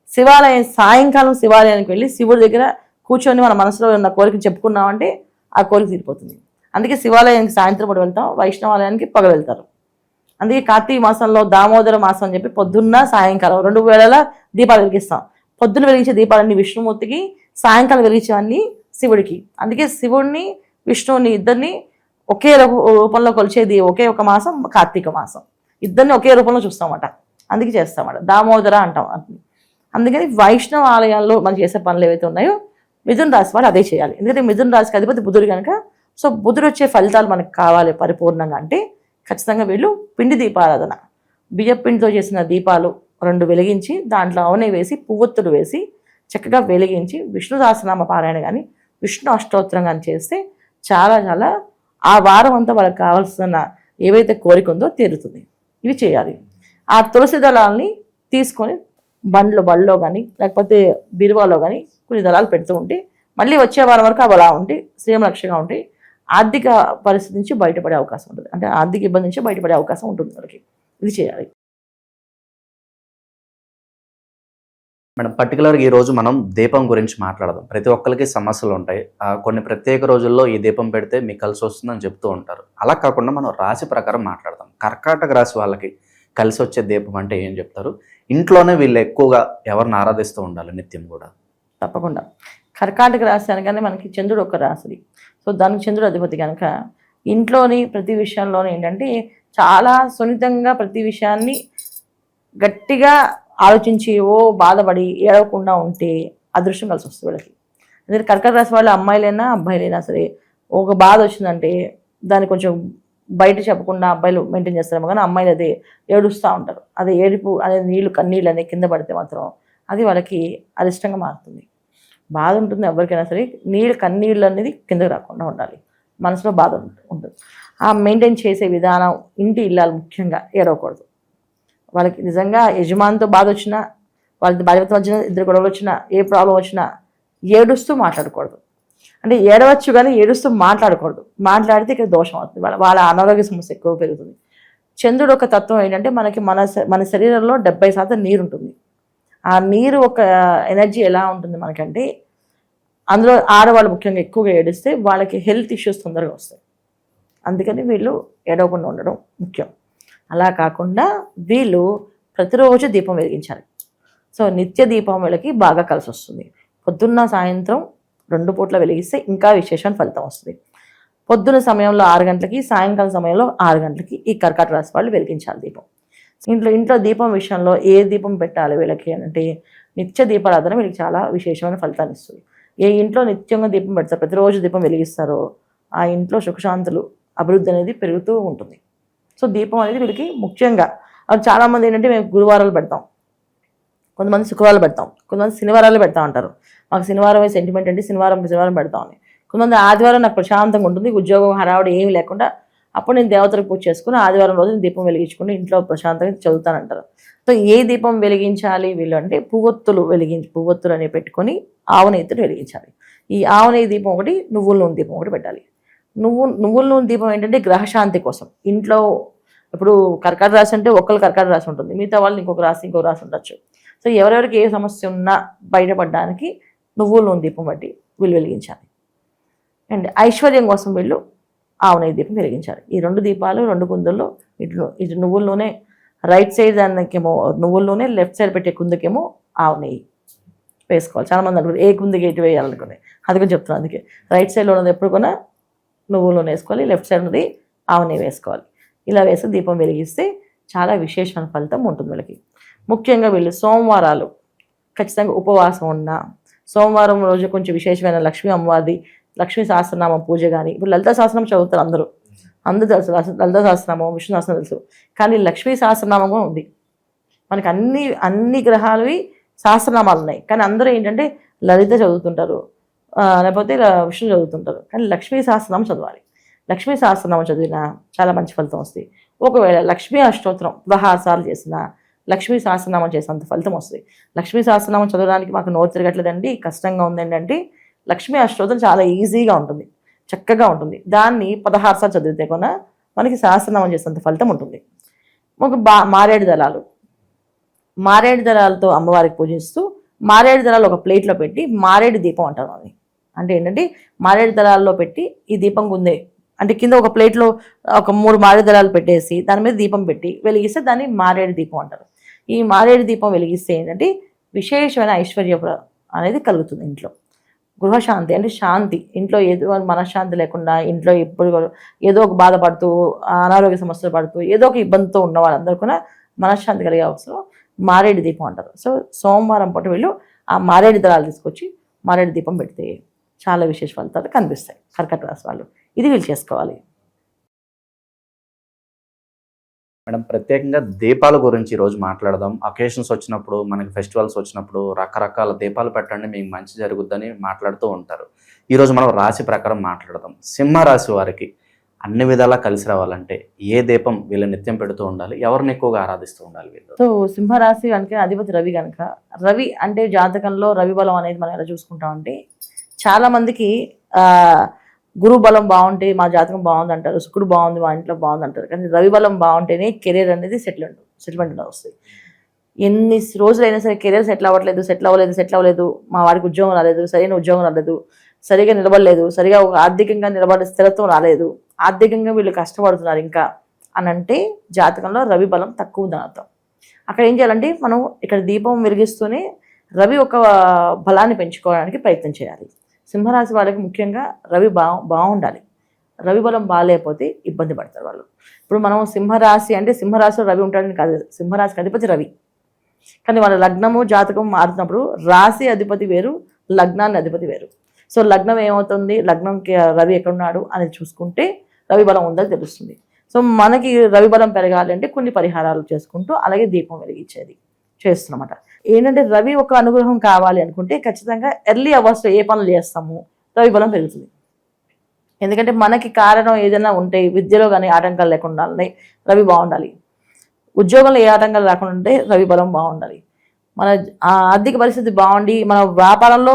శివాలయం సాయంకాలం శివాలయానికి వెళ్ళి శివుడి దగ్గర కూర్చొని మన మనసులో ఉన్న కోరిక చెప్పుకున్నామంటే ఆ కోరిక తీరిపోతుంది. అందుకే శివాలయానికి సాయంత్రం పూట వెళ్తాం, వైష్ణవాలయానికి పగలు వెళ్తారు. అందుకే కార్తీక మాసంలో దామోదర మాసం అని చెప్పి పొద్దున్న సాయంకాలం 2 వేళలా దీపాలు వెలిగిస్తాం. పొద్దున్న వెలిగించే దీపాలన్నీ విష్ణుమూర్తికి, సాయంకాలం వెలిగించేవన్నీ శివుడికి. అందుకే శివుడిని విష్ణువుని ఇద్దరిని ఒకే రూపంలో కొలిచేది ఒకే ఒక మాసం కార్తీక మాసం. ఇద్దరిని ఒకే రూపంలో చూస్తామట, అందుకే చేస్తామట, దామోదర అంటాం. అందుకని వైష్ణవ ఆలయాల్లో మనం చేసే పనులు ఏవైతే ఉన్నాయో మిథున రాశి వాళ్ళు అదే చేయాలి. ఎందుకంటే మిథున రాశికి అధిపతి బుధుడు కనుక సో బుధుడు వచ్చే ఫలితాలు మనకు కావాలి పరిపూర్ణంగా అంటే ఖచ్చితంగా వీళ్ళు పిండి దీపారాధన, బియ్యపిండితో చేసిన దీపాలు 2 వెలిగించి దాంట్లో అవనే వేసి పువ్వొత్తులు వేసి చక్కగా వెలిగించి విష్ణు సహస్రనామ పారాయణ కానీ విష్ణు అష్టోత్తరం కానీ చేస్తే చాలా చాలా ఆ వారం అంతా వాళ్ళకి కావాల్సిన ఏవైతే కోరిక ఉందో తీరుతుంది. ఇవి చేయాలి. ఆ తులసి దళాలని తీసుకొని బళ్ళలో కానీ లేకపోతే బీరువాలో కానీ కొన్ని దళాలు పెడుతూ ఉంటే మళ్ళీ వచ్చే వారం వరకు అవి అలా ఉంటే శ్రీమలక్షగా ఉంటాయి. ఆర్థిక పరిస్థితి నుంచి బయటపడే అవకాశం ఉంటుంది, అంటే ఆర్థిక ఇబ్బంది నుంచి బయటపడే అవకాశం ఉంటుంది వాళ్ళకి. ఇది చేయాలి. మేడం, పర్టికులర్గా ఈరోజు మనం దీపం గురించి మాట్లాడదాం. ప్రతి ఒక్కరికి సమస్యలు ఉంటాయి. కొన్ని ప్రత్యేక రోజుల్లో ఈ దీపం పెడితే మీకు కలిసి వస్తుందని చెప్తూ ఉంటారు. అలా కాకుండా మనం రాశి ప్రకారం మాట్లాడదాం. కర్కాటక రాశి వాళ్ళకి కలిసి వచ్చే దీపం అంటే ఏం చెప్తారు? ఇంట్లోనే వీళ్ళు ఎక్కువగా ఎవరిని ఆరాధిస్తూ ఉండాలి నిత్యం కూడా? తప్పకుండా. కర్కాటక రాశి అనగానే మనకి చంద్రుడు ఒక రాశి. సో దానికి చంద్రుడు అధిపతి కనుక ఇంట్లోని ప్రతి విషయంలోనే ఏంటంటే చాలా సున్నితంగా ప్రతి విషయాన్ని గట్టిగా ఆలోచించి బాధపడి ఏడవకుండా ఉంటే అదృష్టం కలిసి వస్తుంది వీళ్ళకి. ఎందుకంటే కర్కాటక రాశి వాళ్ళు అమ్మాయిలైనా అబ్బాయిలైనా సరే ఒక బాధ వచ్చిందంటే దాన్ని కొంచెం బయట చెప్పకుండా అబ్బాయిలు మెయింటైన్ చేస్తారేమో, కానీ అమ్మాయిలు అదే ఏడుస్తూ ఉంటారు. అదే ఏడుపు అదే కన్నీళ్ళు అనేది కింద పడితే మాత్రం అది వాళ్ళకి అరిష్టంగా మారుతుంది. బాధ ఉంటుంది ఎవరికైనా సరే, కన్నీళ్ళు అనేది కిందకి రాకుండా ఉండాలి. మనసులో బాధ ఉంటుంది. ఆ మెయింటైన్ చేసే విధానం, ఇంటి ఇల్లాలు ముఖ్యంగా ఏడవకూడదు. వాళ్ళకి నిజంగా యజమానితో బాధ వచ్చినా, వాళ్ళ భార్యతో వచ్చినా, ఇద్దరు గొడవలు వచ్చినా, ఏ ప్రాబ్లం వచ్చినా ఏడుస్తూ మాట్లాడకూడదు. అంటే ఏడవచ్చు కానీ ఏడుస్తూ మాట్లాడకూడదు. మాట్లాడితే ఇక్కడ దోషం అవుతుంది, వాళ్ళ అనారోగ్య సమస్య ఎక్కువ పెరుగుతుంది. చంద్రుడు ఒక తత్వం ఏంటంటే మనకి మన శరీరంలో 70% నీరు ఉంటుంది. ఆ నీరు ఒక ఎనర్జీ ఎలా ఉంటుంది మనకంటే, అందులో ఆడవాళ్ళు ముఖ్యంగా ఎక్కువగా ఏడిస్తే వాళ్ళకి హెల్త్ ఇష్యూస్ తొందరగా వస్తాయి. అందుకని వీళ్ళు ఏడవకుండా ఉండడం ముఖ్యం. అలా కాకుండా వీళ్ళు ప్రతిరోజు దీపం వెలిగించాలి. సో నిత్య దీపం వీళ్ళకి బాగా కలిసి వస్తుంది. పొద్దున్న సాయంత్రం 2 పూట్ల వెలిగిస్తే ఇంకా విశేషమైన ఫలితం వస్తుంది. పొద్దున సమయంలో 6 గంటలకి, సాయంకాలం సమయంలో 6 గంటలకి ఈ కర్కాటక రాశి వాళ్ళు వెలిగించాలి దీపం. ఇంట్లో దీపం విషయంలో ఏ దీపం పెట్టాలి వీళ్ళకి అంటే నిత్య దీపారాధన వీళ్ళకి చాలా విశేషమైన ఫలితాన్ని ఇస్తుంది. ఏ ఇంట్లో నిత్యంగా దీపం పెడతారు, ప్రతిరోజు దీపం వెలిగిస్తారో ఆ ఇంట్లో సుఖశాంతులు, అభివృద్ధి అనేది పెరుగుతూ ఉంటుంది. సో దీపం అనేది వీళ్ళకి ముఖ్యంగా. చాలామంది ఏంటంటే మేము గురువారాలు పెడతాం, కొంతమంది శుక్రవారాలు పెడతాం, కొంతమంది శనివారాలు పెడతా ఉంటారు. మాకు శనివారం సెంటిమెంట్ అంటే శనివారం పెడతామని. కొంతమంది ఆదివారం నాకు ప్రశాంతంగా ఉంటుంది, ఉద్యోగం హడావుడి ఏమీ లేకుండా, అప్పుడు నేను దేవతలకు పూజ చేసుకుని ఆదివారం రోజు నేను దీపం వెలిగించుకుని ఇంట్లో ప్రశాంతంగా చదువుతానంటారు. సో ఏ దీపం వెలిగించాలి వీళ్ళు అంటే పువ్వొత్తులు అని పెట్టుకొని ఆవునేతిని వెలిగించాలి. ఈ ఆవునేతి దీపం ఒకటి, నువ్వుల నూనె దీపం ఒకటి పెట్టాలి. నువ్వుల నూనె దీపం ఏంటంటే గ్రహశాంతి కోసం. ఇంట్లో ఇప్పుడు కర్కాటక రాశి అంటే ఒకళ్ళు కర్కాటక రాశి ఉంటుంది, మిగతా వాళ్ళు ఇంకొక రాశి ఉండొచ్చు. సో ఎవరెవరికి ఏ సమస్య ఉన్నా బయటపడడానికి నువ్వుల నూనె దీపం బట్టి వీళ్ళు వెలిగించాలి. అండ్ ఐశ్వర్యం కోసం వీళ్ళు ఆవునేతి దీపం వెలిగించాలి. ఈ 2 దీపాలు 2 కుందుల్లో ఇటు నువ్వుల నూనె, రైట్ సైడ్ దానికేమో నువ్వుల నూనె, లెఫ్ట్ సైడ్ పెట్టే కుందుకేమో ఆవు నెయ్యి వేసుకోవాలి. చాలామంది అనుకుంటారు ఏ కుందుకి ఎటు వేయాలనుకునే, అది కూడా చెప్తున్నాను. అందుకే రైట్ సైడ్లో ఉన్నది ఎప్పుడు కూడా నువ్వుల నూనె వేసుకోవాలి, లెఫ్ట్ సైడ్ ఉన్నది ఆవు నెయ్యి వేసుకోవాలి. ఇలా వేసి దీపం వెలిగిస్తే చాలా విశేషమైన ఫలితం ఉంటుంది వీళ్ళకి. ముఖ్యంగా వీళ్ళు సోమవారాలు ఖచ్చితంగా ఉపవాసం ఉన్న, సోమవారం రోజు కొంచెం విశేషమైన లక్ష్మీ అమ్మవారిది లక్ష్మీ సహస్రనామం పూజ కానీ, ఇప్పుడు లలిత సహస్రనామం చదువుతారు అందరూ తెలుసు, లలిత సహస్రనామం, విష్ణు సహస్రనామం తెలుసు, కానీ లక్ష్మీ సహస్రనామం కూడా ఉంది. మనకి అన్ని గ్రహాలవి సహస్రనామాలు ఉన్నాయి, కానీ అందరూ ఏంటంటే లలిత చదువుతుంటారు, లేకపోతే విష్ణు చదువుతుంటారు, కానీ లక్ష్మీ సహస్రనామం చదవాలి. లక్ష్మీ సహస్రనామం చదివినా చాలా మంచి ఫలితం వస్తుంది. ఒకవేళ లక్ష్మీ అష్టోత్తరం 16 సార్లు చేసినా లక్ష్మీ సహస్రనామం చేసినంత ఫలితం వస్తుంది. లక్ష్మీ సహస్రనామం చదవడానికి మాకు నోరు తిరగట్లేదండి, కష్టంగా ఉందండి, లక్ష్మీ అష్టోత్తరం చాలా ఈజీగా ఉంటుంది, చక్కగా ఉంటుంది. దాన్ని 16 సార్లు చదివితే కూడా మనకి సహస్రనామం చేసినంత ఫలితం ఉంటుంది. ఒక మారేడు దళాలతో అమ్మవారికి పూజిస్తూ మారేడు దళాలు ఒక ప్లేట్లో పెట్టి మారేడు దీపం అంటారు. అది అంటే ఏంటంటే మారేడు దళాల్లో పెట్టి ఈ దీపం గుందే అంటే కింద ఒక ప్లేట్లో ఒక 3 మారేడు దళాలు పెట్టేసి దాని మీద దీపం పెట్టి వెలిగిస్తే దాన్ని మారేడు దీపం అంటారు. ఈ మారేడు దీపం వెలిగిస్తే ఏంటంటే విశేషమైన ఐశ్వర్య అనేది కలుగుతుంది. ఇంట్లో గృహశాంతి అంటే శాంతి, ఇంట్లో ఏదో మనశ్శాంతి లేకుండా, ఇంట్లో ఎప్పుడు ఏదో ఒక బాధపడుతూ, అనారోగ్య సమస్యలు పడుతూ, ఏదో ఒక ఇబ్బందితో ఉన్న వాళ్ళందరూ కూడా మనశ్శాంతి కలిగే అవసరం మారేడు దీపం అంటారు. సో సోమవారం పూట వీళ్ళు ఆ మారేడు దళాలు తీసుకొచ్చి మారేడు దీపం పెడితే చాలా విశేష ఫలితాలు కనిపిస్తాయి కర్కాటక రాశి వాళ్ళు. ఇది వీళ్ళు చేసుకోవాలి. మేడం, ప్రత్యేకంగా దీపాల గురించి ఈరోజు మాట్లాడదాం. అకేషన్స్ వచ్చినప్పుడు, మనకి ఫెస్టివల్స్ వచ్చినప్పుడు రకరకాల దీపాలు పెట్టండి మీకు మంచి జరుగుద్దని మాట్లాడుతూ ఉంటారు. ఈరోజు మనం రాశి ప్రకారం మాట్లాడదాం. సింహరాశి వారికి అన్ని విధాలా కలిసి రావాలంటే ఏ దీపం వీళ్ళు నిత్యం పెడుతూ ఉండాలి, ఎవరిని ఎక్కువగా ఆరాధిస్తూ ఉండాలి వీళ్ళు? సో సింహరాశి కనుక అధిపతి రవి కనుక, రవి అంటే జాతకంలో రవి బలం అనేది మనం ఎలా చూసుకుంటామంటే చాలా మందికి గురు బలం బాగుంటే మా జాతకం బాగుంది అంటారు, శుక్రుడు బాగుంది మా ఇంట్లో బాగుంది అంటారు. కానీ రవి బలం బాగుంటేనే కెరీర్ అనేది సెటిల్మెంట్ వస్తుంది. ఎన్ని రోజులైనా సరే కెరీర్ సెటిల్ అవ్వలేదు, మా వాడికి ఉద్యోగం రాలేదు, సరైన ఉద్యోగం రాలేదు, సరిగా నిలబడలేదు, సరిగా ఒక ఆర్థికంగా నిలబడే స్థిరత్వం రాలేదు, ఆర్థికంగా వీళ్ళు కష్టపడుతున్నారు ఇంకా అని అంటే జాతకంలో రవి బలం తక్కువ ఉందని అర్థం. అక్కడ ఏం చేయాలంటే మనం ఇక్కడ దీపం వెలిగిస్తూనే రవి ఒక బలాన్ని పెంచుకోవడానికి ప్రయత్నం చేయాలి. సింహరాశి వాళ్ళకి ముఖ్యంగా రవి బాగుండాలి. రవి బలం బాగాలేకపోతే ఇబ్బంది పడతారు వాళ్ళు. ఇప్పుడు మనం సింహరాశి అంటే సింహరాశిలో రవి ఉంటాడని కాదు, సింహరాశికి అధిపతి రవి. కానీ వాళ్ళ లగ్నము జాతకం మారుతున్నప్పుడు రాశి అధిపతి వేరు, లగ్నాన్ని అధిపతి వేరు. సో లగ్నం ఏమవుతుంది, లగ్నంకి రవి ఎక్కడున్నాడు అనేది చూసుకుంటే రవి బలం ఉందని తెలుస్తుంది. సో మనకి రవి బలం పెరగాలి అంటే కొన్ని పరిహారాలు చేసుకుంటూ అలాగే దీపం వెలిగించేది చేస్తున్నమాట. ఏంటంటే రవి ఒక అనుగ్రహం కావాలి అనుకుంటే ఖచ్చితంగా ఎర్లీ అవర్స్లో ఏ పనులు చేస్తాము రవి బలం పెరుగుతుంది. ఎందుకంటే మనకి కారణం ఏదైనా ఉంటే విద్యలో కానీ ఆటంకాలు లేకుండా ఉండాలి, రవి బాగుండాలి. ఉద్యోగంలో ఏ ఆటంకాలు రాకుండా ఉంటే రవి బలం బాగుండాలి. మన ఆర్థిక పరిస్థితి బాగుండి మన వ్యాపారంలో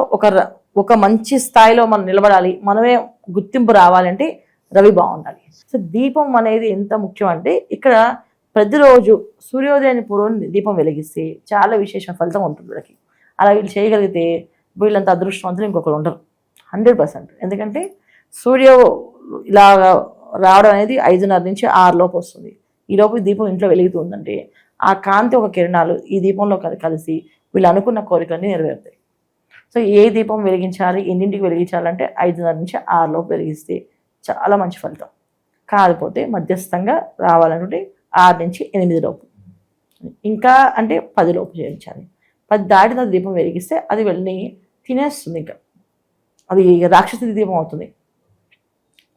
ఒక మంచి స్థాయిలో మనం నిలబడాలి, మనమే గుర్తింపు రావాలంటే రవి బాగుండాలి. సో దీపం అనేది ఎంత ముఖ్యం అంటే ఇక్కడ ప్రతిరోజు సూర్యోదయాన్ని పూర్వం దీపం వెలిగిస్తే చాలా విశేష ఫలితం ఉంటుంది వీళ్ళకి. అలా వీళ్ళు చేయగలిగితే వీళ్ళంత అదృష్టవంతులు ఇంకొకరు ఉండరు 100%. ఎందుకంటే సూర్య ఇలా రావడం అనేది 5:30 నుంచి 6 లోపు వస్తుంది. ఈ లోపు దీపం ఇంట్లో వెలుగుతుందంటే ఆ కాంతి ఒక కిరణాలు ఈ దీపంలో కలిసి వీళ్ళు అనుకున్న కోరికలన్నీ నెరవేరుతాయి. సో ఏ దీపం వెలిగించాలి, ఎన్నింటికి వెలిగించాలంటే 5:30 నుంచి 6 లోపు వెలిగిస్తే చాలా మంచి ఫలితం. కాకపోతే మధ్యస్థంగా రావాలంటే 6 నుంచి 8 లోపు, ఇంకా అంటే 10 లోపు చేయించాలి. 10 దాటిన దీపం వెలిగిస్తే అది వెళ్ళి తినేస్తుంది, ఇంకా అది రాక్షస దీపం అవుతుంది.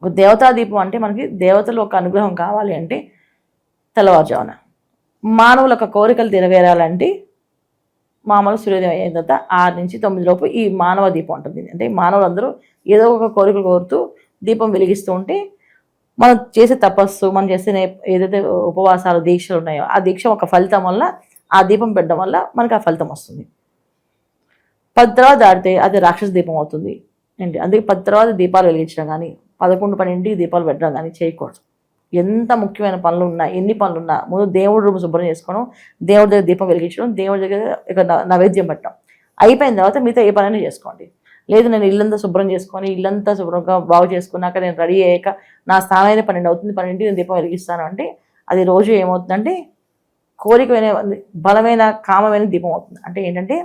ఒక దేవతా దీపం అంటే మనకి దేవతలు ఒక అనుగ్రహం కావాలి అంటే తెల్లవారుజామున, మానవుల యొక్క కోరికలు నెరవేరాలంటే మామూలు సూర్యోదయం అయిన తర్వాత 6 నుంచి 9 లోపు ఈ మానవ దీపం ఉంటుంది. అంటే మానవులందరూ ఏదో ఒక కోరికలు కోరుతూ దీపం వెలిగిస్తూ ఉంటే మనం చేసే తపస్సు, మనం చేసే ఏదైతే ఉపవాసాలు దీక్షలు ఉన్నాయో ఆ దీక్ష ఒక ఫలితం వల్ల ఆ దీపం పెట్టడం వల్ల మనకు ఆ ఫలితం వస్తుంది. 10 తర్వాత దాటితే అది రాక్షస దీపం అవుతుంది ఏంటి. అందుకే 10 తర్వాత దీపాలు వెలిగించడం కానీ 11-12 దీపాలు పెట్టడం కానీ చేయకూడదు. ఎంత ముఖ్యమైన పనులు ఉన్నా, ఎన్ని పనులు ఉన్నా ముందు దేవుడి రూమ్ శుభ్రం చేసుకోవడం, దేవుడి దగ్గర దీపం వెలిగించడం, దేవుడి దగ్గర ఇక నైవేద్యం పెట్టడం అయిపోయిన తర్వాత మిగతా ఏ పనైనా చేసుకోండి. లేదు నేను ఇల్లంతా శుభ్రం చేసుకొని ఇల్లంతా శుభ్రంగా బాగు చేసుకున్నాక నేను రెడీ అయ్యాక నా స్థానం 12 అవుతుంది, 12కి నేను దీపం వెలిగిస్తాను అంటే అది రోజు ఏమవుతుందంటే కోరికమైన బలమైన కామమైన దీపం అవుతుంది. అంటే ఏంటంటే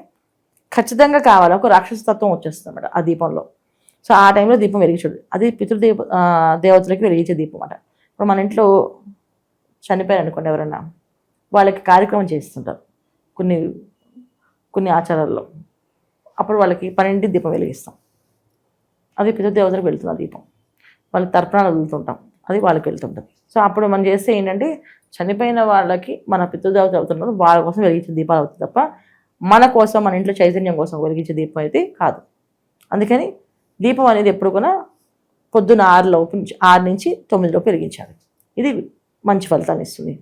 ఖచ్చితంగా కావాలి, ఒక రాక్షసతత్వం వచ్చేస్తుంది అన్నమాట ఆ దీపంలో. సో ఆ టైంలో దీపం వెలిగించడు, అది దేవతలకి వెలిగించే దీపం అన్నమాట. ఇప్పుడు మన ఇంట్లో చనిపోయారు అనుకోండి ఎవరన్నా, వాళ్ళకి కార్యక్రమం చేస్తుంటారు కొన్ని ఆచారాల్లో. అప్పుడు వాళ్ళకి 12 దీపం వెలిగిస్తాం, అది పితృదేవతలకు వెళ్తుంది ఆ దీపం. వాళ్ళకి తర్పణాలు వదులుతుంటాం, అది వాళ్ళకి వెళ్తుంటుంది. సో అప్పుడు మనం చేస్తే ఏంటంటే చనిపోయిన వాళ్ళకి మన పితృదేవత అవుతున్నారు, వాళ్ళ కోసం వెలిగించే దీపాలు అవుతుంది తప్ప మన కోసం మన ఇంట్లో చైతన్యం కోసం వెలిగించే దీపం అయితే కాదు. అందుకని దీపం అనేది ఎప్పుడు కూడా పొద్దున్న 6 నుంచి 9 లోపు వెలిగించాలి. ఇది మంచి ఫలితాన్ని ఇస్తుంది.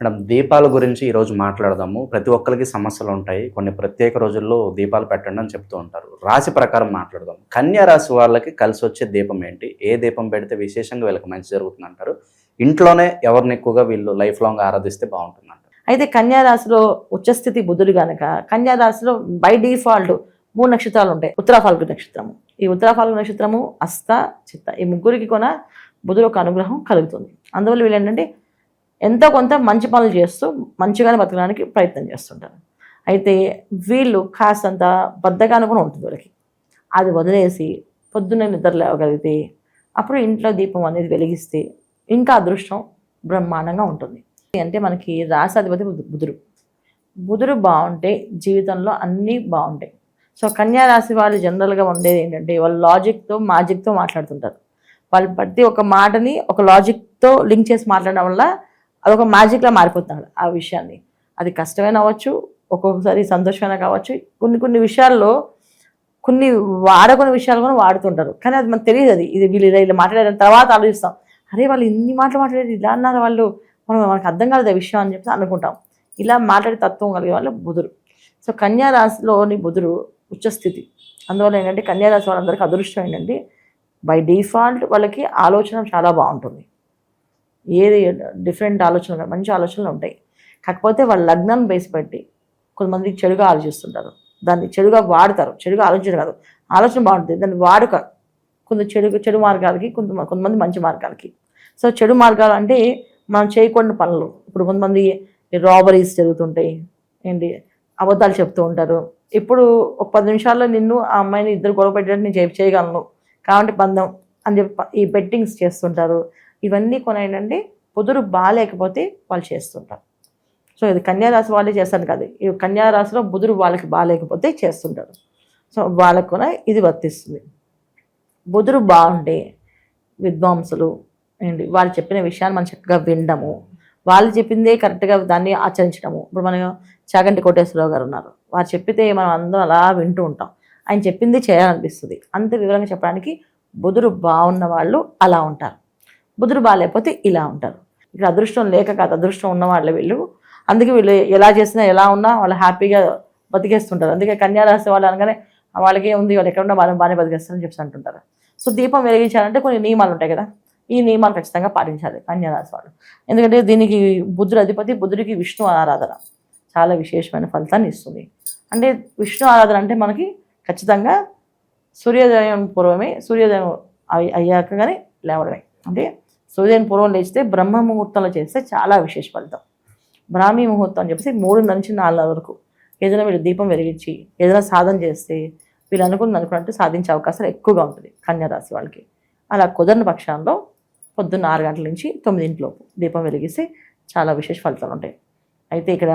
మేడం, దీపాల గురించి ఈరోజు మాట్లాడదాము. ప్రతి ఒక్కరికి సమస్యలు ఉంటాయి, కొన్ని ప్రత్యేక రోజుల్లో దీపాలు పెట్టండి అని చెప్తూ ఉంటారు. రాశి ప్రకారం మాట్లాడదాం. కన్యా రాశి వాళ్ళకి కలిసి వచ్చే దీపం ఏంటి, ఏ దీపం పెడితే విశేషంగా వీళ్ళకి మంచి జరుగుతుంది అంటారు, ఇంట్లోనే ఎవరిని ఎక్కువగా వీళ్ళు లైఫ్ లాంగ్ ఆరాధిస్తే బాగుంటుంది అంటారు? అయితే కన్యా రాశిలో ఉచ్చస్థితి బుధుడు కనుక కన్యా రాశిలో బై డిఫాల్ట్ 3 నక్షత్రాలు ఉంటాయి. ఉత్తరా ఫాల్గుణ నక్షత్రము, ఈ ఉత్తరా ఫాల్గుణ నక్షత్రము, హస్త, చిత్త, ఈ ముగ్గురికి కూడా బుధుడు ఒక అనుగ్రహం కలుగుతుంది. అందువల్ల వీళ్ళు ఏంటంటే ఎంతో కొంత మంచి పనులు చేస్తూ మంచిగానే బతకడానికి ప్రయత్నం చేస్తుంటారు. అయితే వీళ్ళు కాస్తంత బద్ధకాన్ని కూడా ఉంటుంది వీళ్ళకి. అది వదిలేసి పొద్దున్నే నిద్ర లేవగలిగితే అప్పుడు ఇంట్లో దీపం అనేది వెలిగిస్తే ఇంకా అదృష్టం బ్రహ్మాండంగా ఉంటుంది. అంటే మనకి రాశాధిపతి బుధుడు బాగుంటే జీవితంలో అన్నీ బాగుంటాయి. సో కన్యా రాశి వాళ్ళు జనరల్గా ఉండేది ఏంటంటే వాళ్ళు మ్యాజిక్తో మాట్లాడుతుంటారు. వాళ్ళు ప్రతి ఒక్క మాటని ఒక లాజిక్తో లింక్ చేసి మాట్లాడడం వల్ల అదొక మ్యాజిక్లా మారిపోతున్నాడు ఆ విషయాన్ని. అది కష్టమైన అవ్వచ్చు, ఒక్కొక్కసారి సంతోషమైన కావచ్చు. కొన్ని విషయాల్లో కొన్ని వాడకునే విషయాలు కూడా వాడుతుంటారు, కానీ అది మనకు తెలియదు. ఇది వీళ్ళు ఇలా మాట్లాడిన తర్వాత ఆలోచిస్తాం, అరే వాళ్ళు ఇన్ని మాటలు మాట్లాడారు, ఇలా అన్నారు వాళ్ళు, మనకు అర్థం కాలేదు ఆ విషయం అని చెప్పి అనుకుంటాం. ఇలా మాట్లాడే తత్వం కలిగే వాళ్ళు బుధుడు. సో కన్యా రాశిలోని బుధుడు ఉచ్చస్థితి అందువల్ల ఏంటంటే కన్యారాశి వాళ్ళందరికీ అదృష్టం ఏంటంటే బై డిఫాల్ట్ వాళ్ళకి ఆలోచన చాలా బాగుంటుంది. ఏది డిఫరెంట్ ఆలోచనలు, మంచి ఆలోచనలు ఉంటాయి. కాకపోతే వాళ్ళ లగ్నాన్ని బేస్ పెట్టి కొంతమంది చెడుగా ఆలోచిస్తుంటారు, దాన్ని చెడుగా వాడతారు. చెడుగా ఆలోచన కాదు, ఆలోచన బాగుంటుంది, దాన్ని వాడుక కొంత చెడు మార్గాలకి, కొంతమంది మంచి మార్గాలకి. సో చెడు మార్గాలు అంటే మనం చేయకూడని పనులు. ఇప్పుడు కొంతమంది రాబరీస్ జరుగుతుంటాయి, ఏంటి అబద్ధాలు చెప్తూ ఉంటారు. ఇప్పుడు ఒక 10 నిమిషాల్లో నిన్ను ఆ అమ్మాయిని ఇద్దరు గొడవ పెట్టడానికి నేను చేయగలను కాబట్టి బంధం అని చెప్పి ఈ బెట్టింగ్స్ చేస్తుంటారు. ఇవన్నీ కొనేయండి కుదురు బాగాలేకపోతే వాళ్ళు చేస్తుంటారు. సో ఇది కన్యారాశి వాళ్ళే చేస్తారు కాదు, ఈ కన్యారాశిలో బుధుడు వాళ్ళకి బాగాలేకపోతే చేస్తుంటారు. సో వాళ్ళకు కూడా ఇది వర్తిస్తుంది. బుధుడు బాగుంటే విద్వాంసులు ఏంటి వాళ్ళు చెప్పిన విషయాన్ని మనం చక్కగా వినడము, వాళ్ళు చెప్పిందే కరెక్ట్గా దాన్ని ఆచరించడము. ఇప్పుడు మనం చాగంటి కోటేశ్వరరావు గారు ఉన్నారు, వారు చెప్పితే మనం అందరం అలా వింటూ ఉంటాం, ఆయన చెప్పింది చేయాలనిపిస్తుంది. అంత వివరంగా చెప్పడానికి బుధుడు బాగున్న వాళ్ళు అలా ఉంటారు, బుధుడు బాగాలేకపోతే ఇలా ఉంటారు. ఇక్కడ అదృష్టం లేక కాదు, అదృష్టం ఉన్న వాళ్ళే వీళ్ళు. అందుకే వీళ్ళు ఎలా చేసినా ఎలా ఉన్నా వాళ్ళు హ్యాపీగా బతికేస్తుంటారు. అందుకే కన్యారాశి వాళ్ళు అనగానే వాళ్ళకే ఉంది, వాళ్ళు ఎక్కడున్నా వాళ్ళని బాగానే బతికేస్తారని చెప్పి అంటుంటారు. సో దీపం వెలిగించాలంటే కొన్ని నియమాలు ఉంటాయి కదా, ఈ నియమాలు ఖచ్చితంగా పాటించాలి కన్యారాశి వాళ్ళు. ఎందుకంటే దీనికి బుధుడు అధిపతి, బుధుడికి విష్ణు ఆరాధన చాలా విశేషమైన ఫలితాన్ని ఇస్తుంది. అంటే విష్ణు ఆరాధన అంటే మనకి ఖచ్చితంగా సూర్యోదయం పూర్వమే, సూర్యోదయం అయ్యాక కానీ లేవడమే. అంటే సూర్యోదయం పూర్వం లేచితే బ్రహ్మ ముహూర్తంలో చేస్తే చాలా విశేష ఫలితం. బ్రాహ్మీ ముహూర్తం అని చెప్పేసి 3 నుంచి 4 వరకు ఏదైనా వీళ్ళు దీపం వెలిగించి ఏదైనా సాధన చేస్తే వీళ్ళు అనుకున్నట్టు సాధించే అవకాశాలు ఎక్కువగా ఉంటుంది కన్యారాశి వాళ్ళకి. అలా కుదరని పక్షాల్లో పొద్దున్న 6 గంటల నుంచి 9 లోపు దీపం వెలిగిస్తే చాలా విశేష ఫలితాలు ఉంటాయి. అయితే ఇక్కడ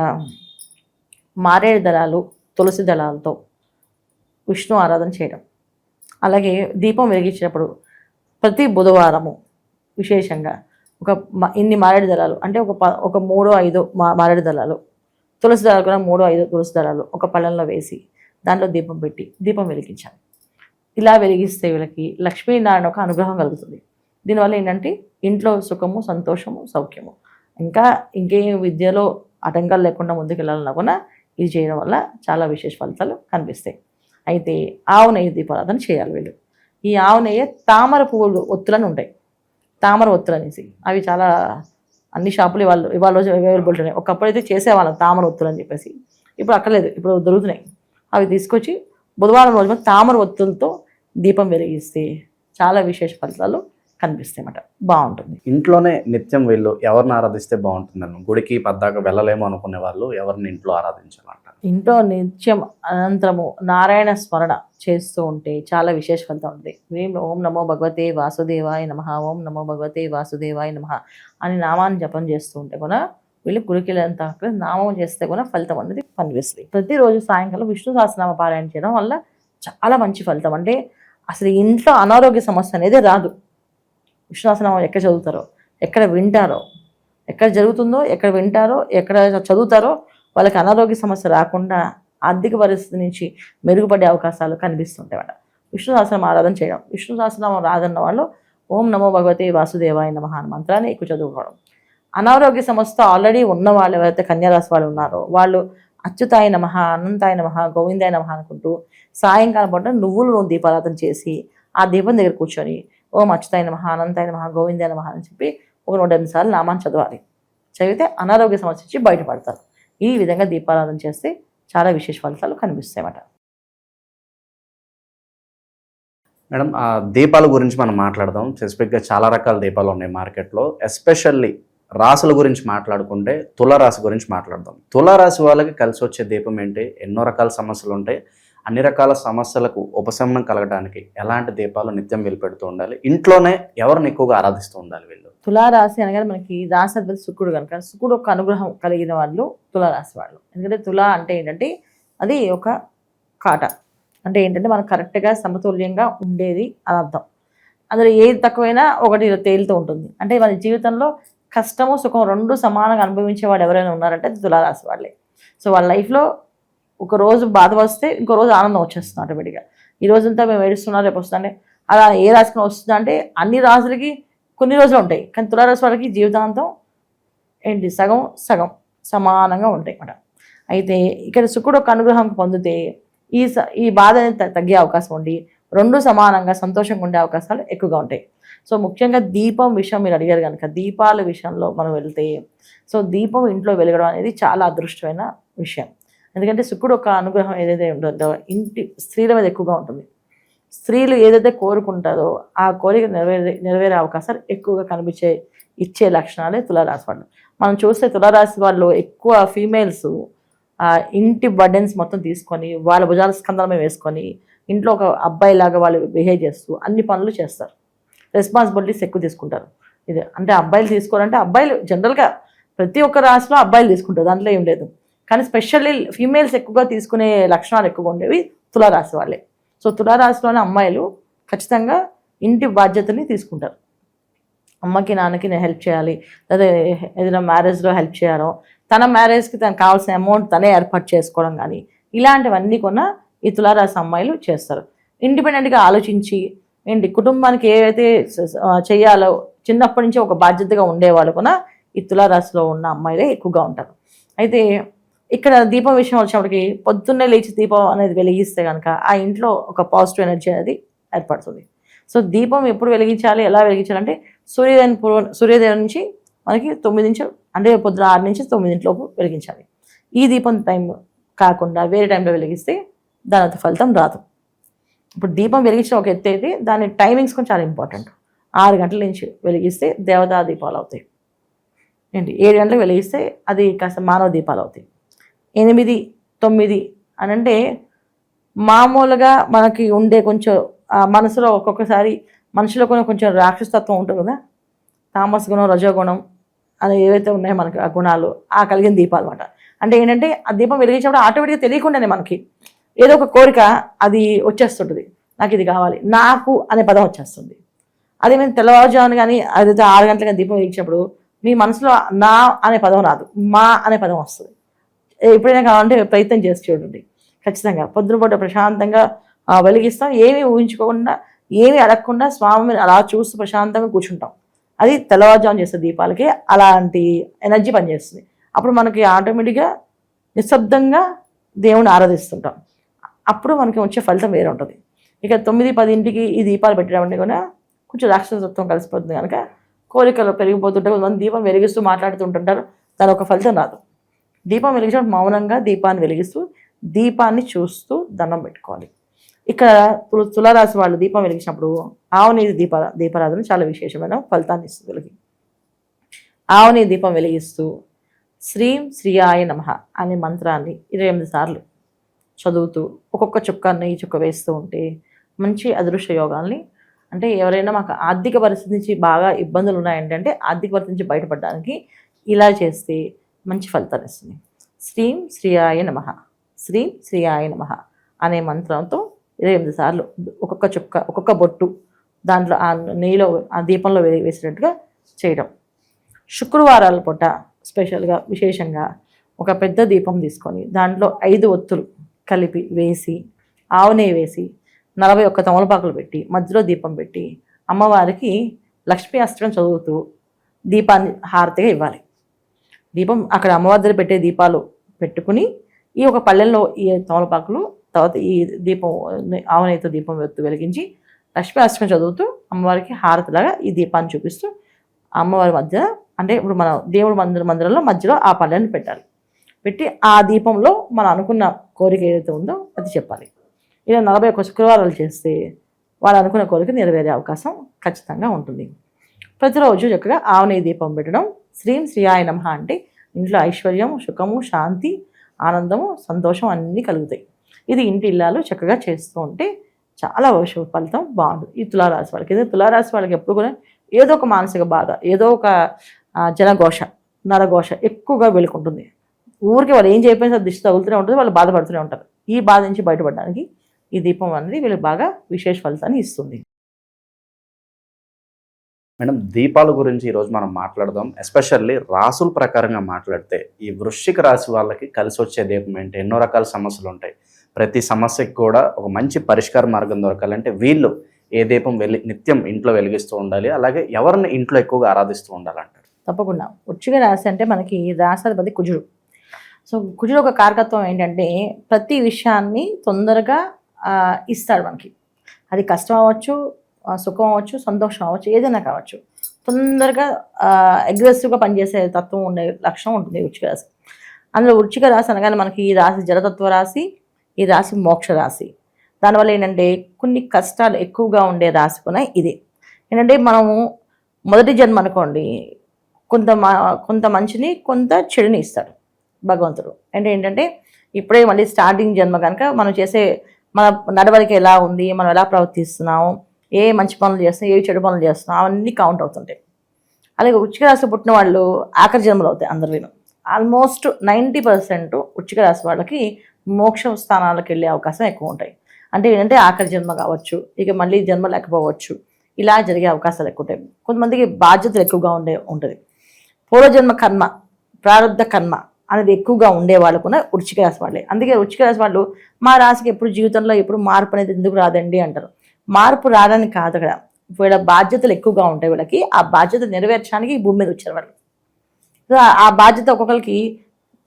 మారేడు దళాలు, తులసి దళాలతో విష్ణు ఆరాధన చేయడం, అలాగే దీపం వెలిగించినప్పుడు ప్రతి బుధవారము విశేషంగా ఇన్ని మారేడు దళాలు అంటే ఒక 3-5 మారేడు దళాలు, తులసి దళాలు కూడా 3-5 తులసి దళాలు ఒక పళ్ళెంలో వేసి దాంట్లో దీపం పెట్టి దీపం వెలిగించాలి. ఇలా వెలిగిస్తే వీళ్ళకి లక్ష్మీనారాయణ ఒక అనుగ్రహం కలుగుతుంది. దీనివల్ల ఏంటంటే ఇంట్లో సుఖము, సంతోషము, సౌఖ్యము, ఇంకేం విద్యలో ఆటంకాలు లేకుండా ముందుకు వెళ్ళాలన్నా కూడా ఇది చేయడం వల్ల చాలా విశేష ఫలితాలు కనిపిస్తాయి. అయితే ఆవు నెయ్యి దీపారాధన చేయాలి వీళ్ళు. ఈ ఆవు నెయ్యి తామర పువ్వులు ఒత్తులని ఉంటాయి, తామర ఒత్తులు అనేసి అవి చాలా అన్ని షాపులు ఇవాళ రోజు అవైలబుల్ ఉన్నాయి. ఒకప్పుడు అయితే చేసేవాళ్ళం తామర ఒత్తులు అని చెప్పేసి, ఇప్పుడు అక్కర్లేదు, ఇప్పుడు దొరుకుతున్నాయి. అవి తీసుకొచ్చి బుధవారం రోజు తామర ఒత్తులతో దీపం వెలిగిస్తే చాలా విశేష ఫలితాలు కనిపిస్తాయి అన్నమాట. బాగుంటుంది. ఇంట్లోనే నిత్యం వీళ్ళు ఎవరిని ఆరాధిస్తే బాగుంటుందని, గుడికి పద్దాక వెళ్ళలేమో అనుకునే వాళ్ళు ఎవరిని ఇంట్లో ఆరాధించాలంట? ఇంట్లో నిత్యం అనంతరము నారాయణ స్మరణ చేస్తూ ఉంటే చాలా విశేష ఫలితం ఉంటుంది. ఓం నమో భగవతే వాసుదేవాయ నమః, ఓం నమో భగవతే వాసుదేవాయ నమః అని నామాన్ని జపం చేస్తూ ఉంటే కూడా వీళ్ళు గుడికి వెళ్ళేంత నామం చేస్తే కూడా ఫలితం అనేది కనిపిస్తుంది. ప్రతిరోజు సాయంకాలం విష్ణు సహస్రనామ పారాయణ చేయడం వల్ల చాలా మంచి ఫలితం. అంటే అసలు ఇంట్లో అనారోగ్య సమస్య అనేది రాదు. విష్ణు సహస్రనామం ఎక్కడ చదువుతారో, ఎక్కడ వింటారో, ఎక్కడ జరుగుతుందో, ఎక్కడ వింటారో, ఎక్కడ చదువుతారో వాళ్ళకి అనారోగ్య సమస్య రాకుండా ఆర్థిక పరిస్థితి నుంచి మెరుగుపడే అవకాశాలు కనిపిస్తుంటాయి అన్నమాట. విష్ణు సహస్రనామ ఆరాధన చేయడం, విష్ణు సహస్రనామం రాదన్న వాళ్ళు ఓం నమో భగవతే వాసుదేవాయ నమః అనే మంత్రాన్ని ఎక్కువ చదువుకోవడం. అనారోగ్య సమస్య ఆల్రెడీ ఉన్న వాళ్ళు ఎవరైతే కన్యారాశి వాళ్ళు ఉన్నారో వాళ్ళు అచ్యుతాయ నమః, అనంతాయ నమః, గోవిందాయ నమః అనుకుంటూ సాయంకాలం పూట నువ్వులు దీపారాధన చేసి ఆ దీపం దగ్గర కూర్చొని ఓం అచ్యుతాయ నమః, అనంతాయ నమః, గోవిందాయ నమః అని చెప్పి 108 సార్లు నామాన్ని చదవాలి. చదివితే అనారోగ్య సమస్య నుంచి బయటపడతారు. ఈ విధంగా దీపారాధన చేస్తే చాలా విశేష ఫలితాలు కనిపిస్తాయి అన్నమాట. మేడం, ఆ దీపాల గురించి మనం మాట్లాడదాం. స్పెసిఫిక్గా చాలా రకాల దీపాలు ఉన్నాయి మార్కెట్లో. ఎస్పెషల్లీ రాసుల గురించి మాట్లాడుకుంటే తులారాశి గురించి మాట్లాడదాం. తులారాశి వాళ్ళకి కలిసి వచ్చే దీపం ఏంటి? ఎన్నో రకాల సమస్యలు ఉంటాయి. అన్ని రకాల సమస్యలకు ఉపశమనం కలగడానికి ఎలాంటి దీపాలు నిత్యం వెలిపెడుతూ ఉండాలి? ఇంట్లోనే ఎవరిని ఎక్కువగా ఆరాధిస్తూ ఉండాలి వీళ్ళు? తులారాశి అనగానే మనకి రాశాధిపతి శుక్రుడు కనుక శుక్రుడు ఒక అనుగ్రహం కలిగిన వాళ్ళు తులారాశి వాళ్ళు. ఎందుకంటే తులా అంటే ఏంటంటే అది ఒక కాట, అంటే ఏంటంటే మనకు కరెక్ట్గా సమతుల్యంగా ఉండేది అని అర్థం. అందులో ఏది తక్కువైనా ఒకటి తేలుతూ ఉంటుంది. అంటే మన జీవితంలో కష్టము సుఖం 2 సమానంగా అనుభవించేవాడు ఎవరైనా ఉన్నారంటే అది తులారాశి వాళ్ళే. సో వాళ్ళ లైఫ్లో ఒక రోజు బాధ వస్తే ఇంకో రోజు ఆనందం వచ్చేస్తుంది ఆటోమేటిక్గా. ఈ రోజంతా మేము ఏడుస్తున్నా రేపు వస్తుందంటే అలా ఏ రాశికి వస్తుందా అంటే అన్ని రాశులకి కొన్ని రోజులు ఉంటాయి, కానీ తులారాశి వాళ్ళకి జీవితాంతం ఏంటి సగం సగం సమానంగా ఉంటాయి అన్నమాట. అయితే ఇక్కడ శుక్రుడు ఒక అనుగ్రహం పొందితే ఈ బాధ అనేది తగ్గే అవకాశం ఉండి రెండు సమానంగా సంతోషంగా ఉండే అవకాశాలు ఎక్కువగా ఉంటాయి. సో ముఖ్యంగా దీపం విషయం మీరు అడిగారు కనుక దీపాల విషయంలో మనం వెళ్తే సో దీపం ఇంట్లో వెలగడం అనేది చాలా అదృష్టమైన విషయం. ఎందుకంటే శుక్రుడు ఒక అనుగ్రహం ఏదైతే ఉంటుందో ఇంటి స్త్రీల మీద ఎక్కువగా ఉంటుంది. స్త్రీలు ఏదైతే కోరుకుంటారో ఆ కోరిక నెరవేరే అవకాశాలు ఎక్కువగా ఇచ్చే లక్షణాలే తులారాశి వాళ్ళు. మనం చూస్తే తులారాశి వాళ్ళు ఎక్కువ ఫీమేల్స్ ఇంటి బర్డెన్స్ మొత్తం తీసుకొని వాళ్ళ భుజాల స్కంధాల మీద వేసుకొని ఇంట్లో ఒక అబ్బాయిలాగా వాళ్ళు బిహేవ్ చేస్తూ అన్ని పనులు చేస్తారు. రెస్పాన్సిబిలిటీస్ ఎక్కువ తీసుకుంటారు. ఇది అంటే అబ్బాయిలు తీసుకోవాలంటే అబ్బాయిలు జనరల్గా ప్రతి ఒక్క రాశిలో అబ్బాయిలు తీసుకుంటారు, దాంట్లో ఏం లేదు. కానీ స్పెషల్లీ ఫీమేల్స్ ఎక్కువగా తీసుకునే లక్షణాలు ఎక్కువగా ఉండేవి తులారాశి వాళ్ళే. సో తులారాశిలోని అమ్మాయిలు ఖచ్చితంగా ఇంటి బాధ్యతని తీసుకుంటారు. అమ్మకి నాన్నకి నేను హెల్ప్ చేయాలి, లేదా ఏదైనా మ్యారేజ్లో హెల్ప్ చేయాలో, తన మ్యారేజ్కి తనకు కావాల్సిన అమౌంట్ తనే ఏర్పాటు చేసుకోవడం కానీ ఇలాంటివన్నీ కూడా ఈ తులారాశి అమ్మాయిలు చేస్తారు. ఇండిపెండెంట్గా ఆలోచించి కుటుంబానికి ఏవైతే చేయాలో చిన్నప్పటి నుంచి ఒక బాధ్యతగా ఉండేవాళ్ళు కూడా ఈ తులారాశిలో ఉన్న అమ్మాయిలే ఎక్కువగా ఉంటారు. అయితే ఇక్కడ దీపం విషయం వచ్చినప్పటికి పొద్దున్నే లేచి దీపం అనేది వెలిగిస్తే కనుక ఆ ఇంట్లో ఒక పాజిటివ్ ఎనర్జీ అనేది ఏర్పడుతుంది. సో దీపం ఎప్పుడు వెలిగించాలి, ఎలా వెలిగించాలంటే సూర్యోదయం నుంచి మనకి 9 నుంచి అంటే పొద్దున 6 నుంచి 9 లోపు వెలిగించాలి. ఈ దీపం టైం కాకుండా వేరే టైంలో వెలిగిస్తే దాని అంత ఫలితం రాదు. ఇప్పుడు దీపం వెలిగించడం ఒక ఎత్తు అయితే దాని టైమింగ్స్ కూడా చాలా ఇంపార్టెంట్. 6 గంటల నుంచి వెలిగిస్తే దేవతా దీపాలు అవుతాయి. 7 గంటలకు వెలిగిస్తే అది కాస్త మానవ దీపాలు అవుతాయి. 8, 9 అని అంటే మామూలుగా మనకి ఉండే కొంచెం మనసులో ఒక్కొక్కసారి మనిషిలో కూడా కొంచెం రాక్షసత్వం ఉంటుంది కదా, తామస గుణం రజోగుణం అని ఏవైతే ఉన్నాయో మనకి ఆ గుణాలు ఆ కలిగిన దీపాలు అనమాట. అంటే ఏంటంటే ఆ దీపం వెలిగించినప్పుడు ఆటోమేటిక్గా తెలియకుండానే మనకి ఏదో ఒక కోరిక అది వచ్చేస్తుంటుంది. నాకు ఇది కావాలి, నాకు అనే పదం వచ్చేస్తుంది. అదే మేము తెల్లవారుజామున కానీ అదైతే 6 గంటలుగా దీపం వెలిగించినప్పుడు మీ మనసులో నా అనే పదం రాదు, మా అనే పదం వస్తుంది. ఎప్పుడైనా కావాలంటే ప్రయత్నం చేసి చూడండి. ఖచ్చితంగా పొద్దునపూట ప్రశాంతంగా వెలిగిస్తాం, ఏమీ ఊహించుకోకుండా ఏమీ అడగకుండా స్వామిని అలా చూస్తూ ప్రశాంతంగా కూర్చుంటాం. అది తెల్లవారుజామున చేసే దీపాలకి అలాంటి ఎనర్జీ పనిచేస్తుంది. అప్పుడు మనకి ఆటోమేటిక్గా నిశ్శబ్దంగా దేవుని ఆరాధిస్తుంటాం. అప్పుడు మనకి వచ్చే ఫలితం వేరే ఉంటుంది. ఇక 9, 10 ఈ దీపాలు పెట్టడం అంటే కూడా కొంచెం రాక్షసత్వం కలిసిపోతుంది కనుక కోరికలు పెరిగిపోతుంటే కొంతమంది దీపం వెలిగిస్తూ మాట్లాడుతుంటుంటారు, దాని ఒక ఫలితం రాదు. దీపం వెలిగించడం మౌనంగా దీపాన్ని వెలిగిస్తూ దీపాన్ని చూస్తూ దండం పెట్టుకోవాలి. ఇక్కడ తులారాశి వాళ్ళు దీపం వెలిగించినప్పుడు ఆవునీతి దీపారాధన చాలా విశేషమైన ఫలితాన్ని ఇస్తుంది వీళ్ళకి. ఆవునీతి దీపం వెలిగిస్తూ శ్రీం శ్రీయాయ నమః అనే మంత్రాన్ని 28 సార్లు చదువుతూ ఒక్కొక్క చుక్క నెయ్యి చుక్క వేస్తూ ఉంటే మంచి అదృశ్య యోగాల్ని, అంటే ఎవరైనా మాకు ఆర్థిక పరిస్థితి నుంచి బాగా ఇబ్బందులు ఉన్నాయంటే ఆర్థిక పరిస్థితి నుంచి బయటపడడానికి ఇలా చేస్తే మంచి ఫలితాన్ని ఇస్తుంది. శ్రీం శ్రీయాయ నమః, శ్రీం శ్రీయాయ నమః అనే మంత్రంతో 28 సార్లు ఒక్కొక్క చుక్క ఒక్కొక్క బొట్టు దాంట్లో ఆ నెయ్యిలో ఆ దీపంలో వేసినట్టుగా చేయడం. శుక్రవారాల పూట స్పెషల్గా విశేషంగా ఒక పెద్ద దీపం తీసుకొని దాంట్లో 5 ఒత్తులు కలిపి వేసి ఆవు నెయ్యి వేసి 41 తమలపాకులు పెట్టి మధ్యలో దీపం పెట్టి అమ్మవారికి లక్ష్మీ అష్టకం చదువుతూ దీపాన్ని హారతిగా ఇవ్వాలి. దీపం అక్కడ అమ్మవారి దగ్గర పెట్టే దీపాలు పెట్టుకుని ఈ ఒక పళ్ళెంలో ఈ తమలపాకులు తర్వాత ఈ దీపం ఆవు నెయ్యితో దీపం వెలిగించి లక్ష్మీ అష్టకం చదువుతూ అమ్మవారికి హారతిలాగా ఈ దీపాన్ని చూపిస్తూ అమ్మవారి మధ్య అంటే ఇప్పుడు మన దేవుడు మందిరంలో మధ్యలో ఆ పళ్ళెని పెట్టాలి. పెట్టి ఆ దీపంలో మనం అనుకున్న కోరిక ఏదైతే ఉందో అది చెప్పాలి. ఇలా 41 శుక్రవారాలు చేస్తే వాళ్ళు అనుకున్న కోరిక నెరవేరే అవకాశం ఖచ్చితంగా ఉంటుంది. ప్రతిరోజు చక్కగా ఆవు నెయ్యి దీపం పెట్టడం, శ్రీం శ్రీయాయ నమః అంటే ఇంట్లో ఐశ్వర్యం, సుఖము, శాంతి, ఆనందము, సంతోషం అన్నీ కలుగుతాయి. ఇది ఇంటి ఇల్లాలు చక్కగా చేస్తూ ఉంటే చాలా ఫలితం బాగుంటుంది. ఈ తులారాశి వాళ్ళకి తులారాశి వాళ్ళకి ఎప్పుడు కూడా ఏదో ఒక మానసిక బాధ, ఏదో ఒక జనఘోష, నరఘోష ఎక్కువగా వెలుకుంటుంది. ఊరికి వాళ్ళు ఏం చేయకపోయినా దిష్టి తగులుతూనే ఉంటుంది, వాళ్ళు బాధపడుతూనే ఉంటారు. ఈ బాధ నుంచి బయటపడడానికి ఈ దీపం అనేది వీళ్ళకి బాగా విశేష ఫలితాన్ని ఇస్తుంది. మేడం, దీపాల గురించి ఈరోజు మనం మాట్లాడదాం. ఎస్పెషల్లీ రాసుల ప్రకారంగా మాట్లాడితే ఈ వృశ్చిక రాశి వాళ్ళకి కలిసి వచ్చే దీపం ఏంటి? ఎన్నో రకాల సమస్యలు ఉంటాయి. ప్రతి సమస్యకు కూడా ఒక మంచి పరిష్కార మార్గం దొరకాలంటే వీళ్ళు ఏ దీపం నిత్యం ఇంట్లో వెలిగిస్తూ ఉండాలి, అలాగే ఎవరిని ఇంట్లో ఎక్కువగా ఆరాధిస్తూ ఉండాలంటారు? తప్పకుండా. వృశ్చిక రాశి అంటే మనకి రాశాధిపతి కుజుడు. సో కుజుడు ఒక కారకత్వం ఏంటంటే ప్రతి విషయాన్ని తొందరగా ఇస్తాడు మనకి. అది కష్టం అవ్వచ్చు, సుఖం అవ్వచ్చు, సంతోషం అవ్వచ్చు, ఏదైనా కావచ్చు. తొందరగా అగ్రెసివ్గా పనిచేసే తత్వం ఉండే లక్షణం ఉంటుంది వృశ్చిక రాశి. అందులో వృశ్చిక రాశి అనగానే మనకి ఈ రాశి జలతత్వ రాశి, ఈ రాశి మోక్ష రాశి. దానివల్ల ఏంటంటే కొన్ని కష్టాలు ఎక్కువగా ఉండే రాశి కూడా ఇదే. ఏంటంటే మనము మొదటి జన్మ అనుకోండి, కొంత మంచిని కొంత చెడుని ఇస్తాడు భగవంతుడు. అంటే ఏంటంటే ఇప్పుడే మళ్ళీ స్టార్టింగ్ జన్మ కనుక మనం చేసే మన నడవడిక ఎలా ఉంది, మనం ఎలా ప్రవర్తిస్తున్నాము, ఏ మంచి పనులు చేస్తున్నాం, ఏ చెడు పనులు చేస్తున్నాం, అవన్నీ కౌంట్ అవుతుంటాయి. అలాగే వృశ్చిక రాశి పుట్టిన వాళ్ళు ఆఖరి జన్మలు అవుతాయి అందరిలో. ఆల్మోస్ట్ 90% వృశ్చిక రాశి వాళ్ళకి మోక్ష స్థానాలకు వెళ్ళే అవకాశం ఎక్కువ ఉంటాయి. అంటే ఏంటంటే ఆఖరి జన్మ కావచ్చు, ఇక మళ్ళీ జన్మ లేకపోవచ్చు, ఇలా జరిగే అవకాశాలు ఎక్కువ ఉంటాయి. కొంతమందికి బాధ్యతలు ఎక్కువగా ఉంటుంది. పూర్వజన్మ కర్మ, ప్రారంధ కర్మ అనేది ఎక్కువగా ఉండే వాళ్ళు కూడా వృశ్చిక రాశి వాళ్ళే. అందుకే వృశ్చిక రాశి వాళ్ళు మా రాశికి ఎప్పుడు జీవితంలో ఎప్పుడు మార్పు అనేది ఎందుకు రాదండి అంటారు. మార్పు రాదని కాదు అక్కడ, వీళ్ళ బాధ్యతలు ఎక్కువగా ఉంటాయి. వీళ్ళకి ఆ బాధ్యత నెరవేర్చడానికి ఈ భూమి మీద వచ్చారు వాళ్ళు. ఆ బాధ్యత ఒక్కొక్కరికి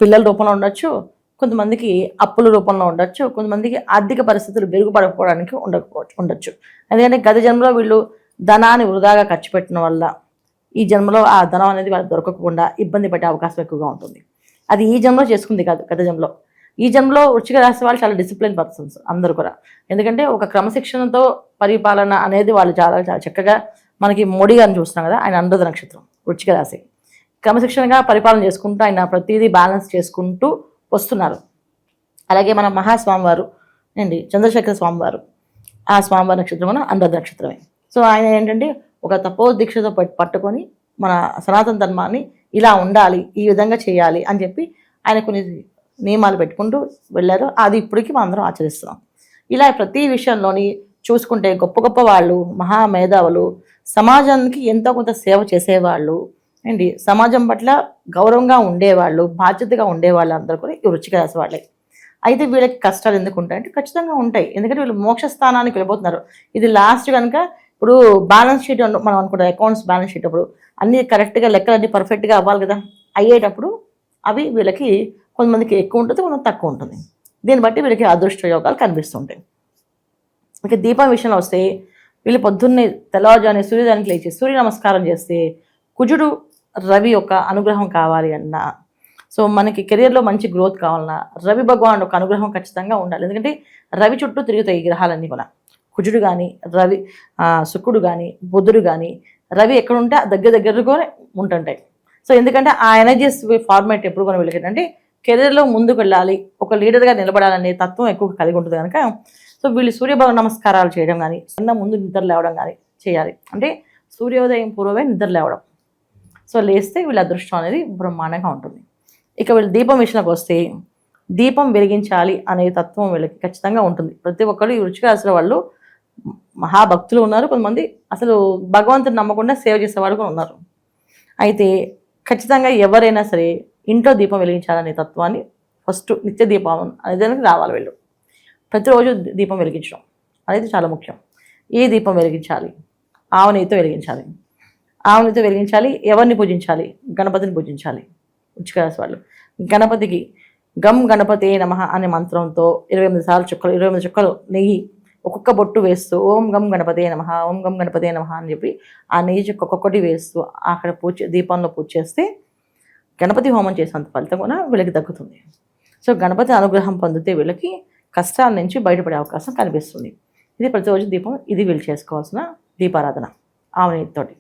పిల్లల రూపంలో ఉండొచ్చు, కొంతమందికి అప్పుల రూపంలో ఉండొచ్చు, కొంతమందికి ఆర్థిక పరిస్థితులు మెరుగుపడకపోవడానికి ఉండొచ్చు. ఎందుకంటే గత జన్మలో వీళ్ళు ధనాన్ని వృధాగా ఖర్చు పెట్టిన వల్ల ఈ జన్మలో ఆ ధనం అనేది వాళ్ళకి దొరకకుండా ఇబ్బంది పడే అవకాశం ఎక్కువగా ఉంటుంది. అది ఈ జన్మలో చేసుకుంది కాదు, గత జన్మలో. ఈ జన్మలో వృశ్చిక రాశి వాళ్ళు చాలా డిసిప్లిన్ పర్సన్స్ అందరూ కూడా. ఎందుకంటే ఒక క్రమశిక్షణతో పరిపాలన అనేది వాళ్ళు చాలా చాలా చక్కగా, మనకి మోడీ గారిని చూస్తున్నాం కదా, ఆయన అనురాధ నక్షత్రం వృశ్చిక రాశి. క్రమశిక్షణగా పరిపాలన చేసుకుంటూ ఆయన ప్రతిదీ బ్యాలెన్స్ చేసుకుంటూ వస్తున్నారు. అలాగే మన మహాస్వామివారు అండి, చంద్రశేఖర స్వామివారు, ఆ స్వామివారి నక్షత్రం కూడా అనురాధ నక్షత్రమే. సో ఆయన ఏంటంటే ఒక తపో దీక్షతో పట్టుకొని మన సనాతన ధర్మాన్ని ఇలా ఉండాలి, ఈ విధంగా చేయాలి అని చెప్పి ఆయన కొన్ని నియమాలు పెట్టుకుంటూ వెళ్ళారు. అది ఇప్పటికీ మనం అందరం ఆచరిస్తున్నాం. ఇలా ప్రతి విషయంలోని చూసుకుంటే గొప్ప గొప్ప వాళ్ళు, మహామేధావులు, సమాజానికి ఎంతో కొంత సేవ చేసేవాళ్ళు అండి, సమాజం పట్ల గౌరవంగా ఉండేవాళ్ళు, బాధ్యతగా ఉండేవాళ్ళు అందరూ కూడా ఈ వృశ్చిక రాశి వాళ్ళే. అయితే వీళ్ళకి కష్టాలు ఎందుకు ఉంటాయంటే ఖచ్చితంగా ఉంటాయి. ఎందుకంటే వీళ్ళు మోక్ష స్థానానికి వెళ్ళిపోతున్నారు. ఇది లాస్ట్ కనుక ఇప్పుడు బ్యాలెన్స్ షీట్ మనం అనుకుంటాం, అకౌంట్స్ బ్యాలెన్స్ షీట్ అప్పుడు అన్నీ కరెక్ట్గా లెక్కలన్నీ పర్ఫెక్ట్గా అవ్వాలి కదా. అయ్యేటప్పుడు అవి వీళ్ళకి కొంతమందికి ఎక్కువ ఉంటుంది, కొంతమంది తక్కువ ఉంటుంది. దీన్ని బట్టి వీళ్ళకి అదృష్ట యోగాలు కనిపిస్తుంటాయి. ఇక దీపం విషయంలో వస్తే వీళ్ళు పొద్దున్నే తెల్లవారుజామున సూర్యోదయానికి లేచి సూర్య నమస్కారం చేస్తే కుజుడు రవి యొక్క అనుగ్రహం కావాలి అన్నా, సో మనకి కెరియర్లో మంచి గ్రోత్ కావాలన్నా రవి భగవానుడు ఒక అనుగ్రహం ఖచ్చితంగా ఉండాలి. ఎందుకంటే రవి చుట్టూ తిరుగుతాయి ఈ గ్రహాలన్నీ కూడా. కుజుడు కానీ రవి, శుక్రుడు కానీ బుధుడు కానీ రవి ఎక్కడ ఉంటే దగ్గరగా ఉంటుంటాయి. సో ఎందుకంటే ఆ ఎనర్జీస్ ఫార్మేట్ ఎప్పుడు కూడా వీళ్ళకి అంటే కెరీర్లో ముందుకు వెళ్ళాలి, ఒక లీడర్గా నిలబడాలనే తత్వం ఎక్కువ కలిగి ఉంటుంది కనుక సో వీళ్ళు సూర్యభగవ నమస్కారాలు చేయడం కానీ, చిన్న ముందు నిద్ర లేవడం కానీ చేయాలి. అంటే సూర్యోదయం పూర్వమే నిద్ర లేవడం. సో లేస్తే వీళ్ళ అదృష్టం అనేది బ్రహ్మాండంగా ఉంటుంది. ఇక వీళ్ళు దీపం విషయంలోకి వస్తే దీపం వెలిగించాలి అనే తత్వం వీళ్ళకి ఖచ్చితంగా ఉంటుంది. ప్రతి ఒక్కరు ఈ వృశ్చిక రాశి వాళ్ళు మహాభక్తులు ఉన్నారు, కొంతమంది అసలు భగవంతుని నమ్మకుండా సేవ చేసేవాళ్ళు కూడా ఉన్నారు. అయితే ఖచ్చితంగా ఎవరైనా సరే ఇంట్లో దీపం వెలిగించాలనే తత్వాన్ని ఫస్ట్ నిత్య దీపం అనేది రావాలి. వీళ్ళు ప్రతిరోజు దీపం వెలిగించడం అనేది చాలా ముఖ్యం. ఏ దీపం వెలిగించాలి? ఆవు నెయ్యితో వెలిగించాలి. ఆవు నెయ్యితో వెలిగించాలి. ఎవరిని పూజించాలి? గణపతిని పూజించాలి. వృశ్చిక రాశి వాళ్ళు గణపతికి గం గణపతే నమః అనే మంత్రంతో 28 సార్లు 28 చుక్కలు నెయ్యి ఒక్కొక్క బొట్టు వేస్తూ ఓం గం గణపతే నమః, ఓం గం గణపతే నమః అని చెప్పి ఆ నెయ్యి చుక్క ఒక్కొక్కటి వేస్తూ అక్కడ దీపంలో పూజ చేస్తే గణపతి హోమం చేసినంత ఫలితం కూడా వీళ్ళకి దక్కుతుంది. సో గణపతి అనుగ్రహం పొందితే వీళ్ళకి కష్టాల నుంచి బయటపడే అవకాశం కనిపిస్తుంది. ఇది ప్రతిరోజు దీపం, ఇది వీళ్ళు చేసుకోవాల్సిన దీపారాధన ఆవు నెయ్యితోటి.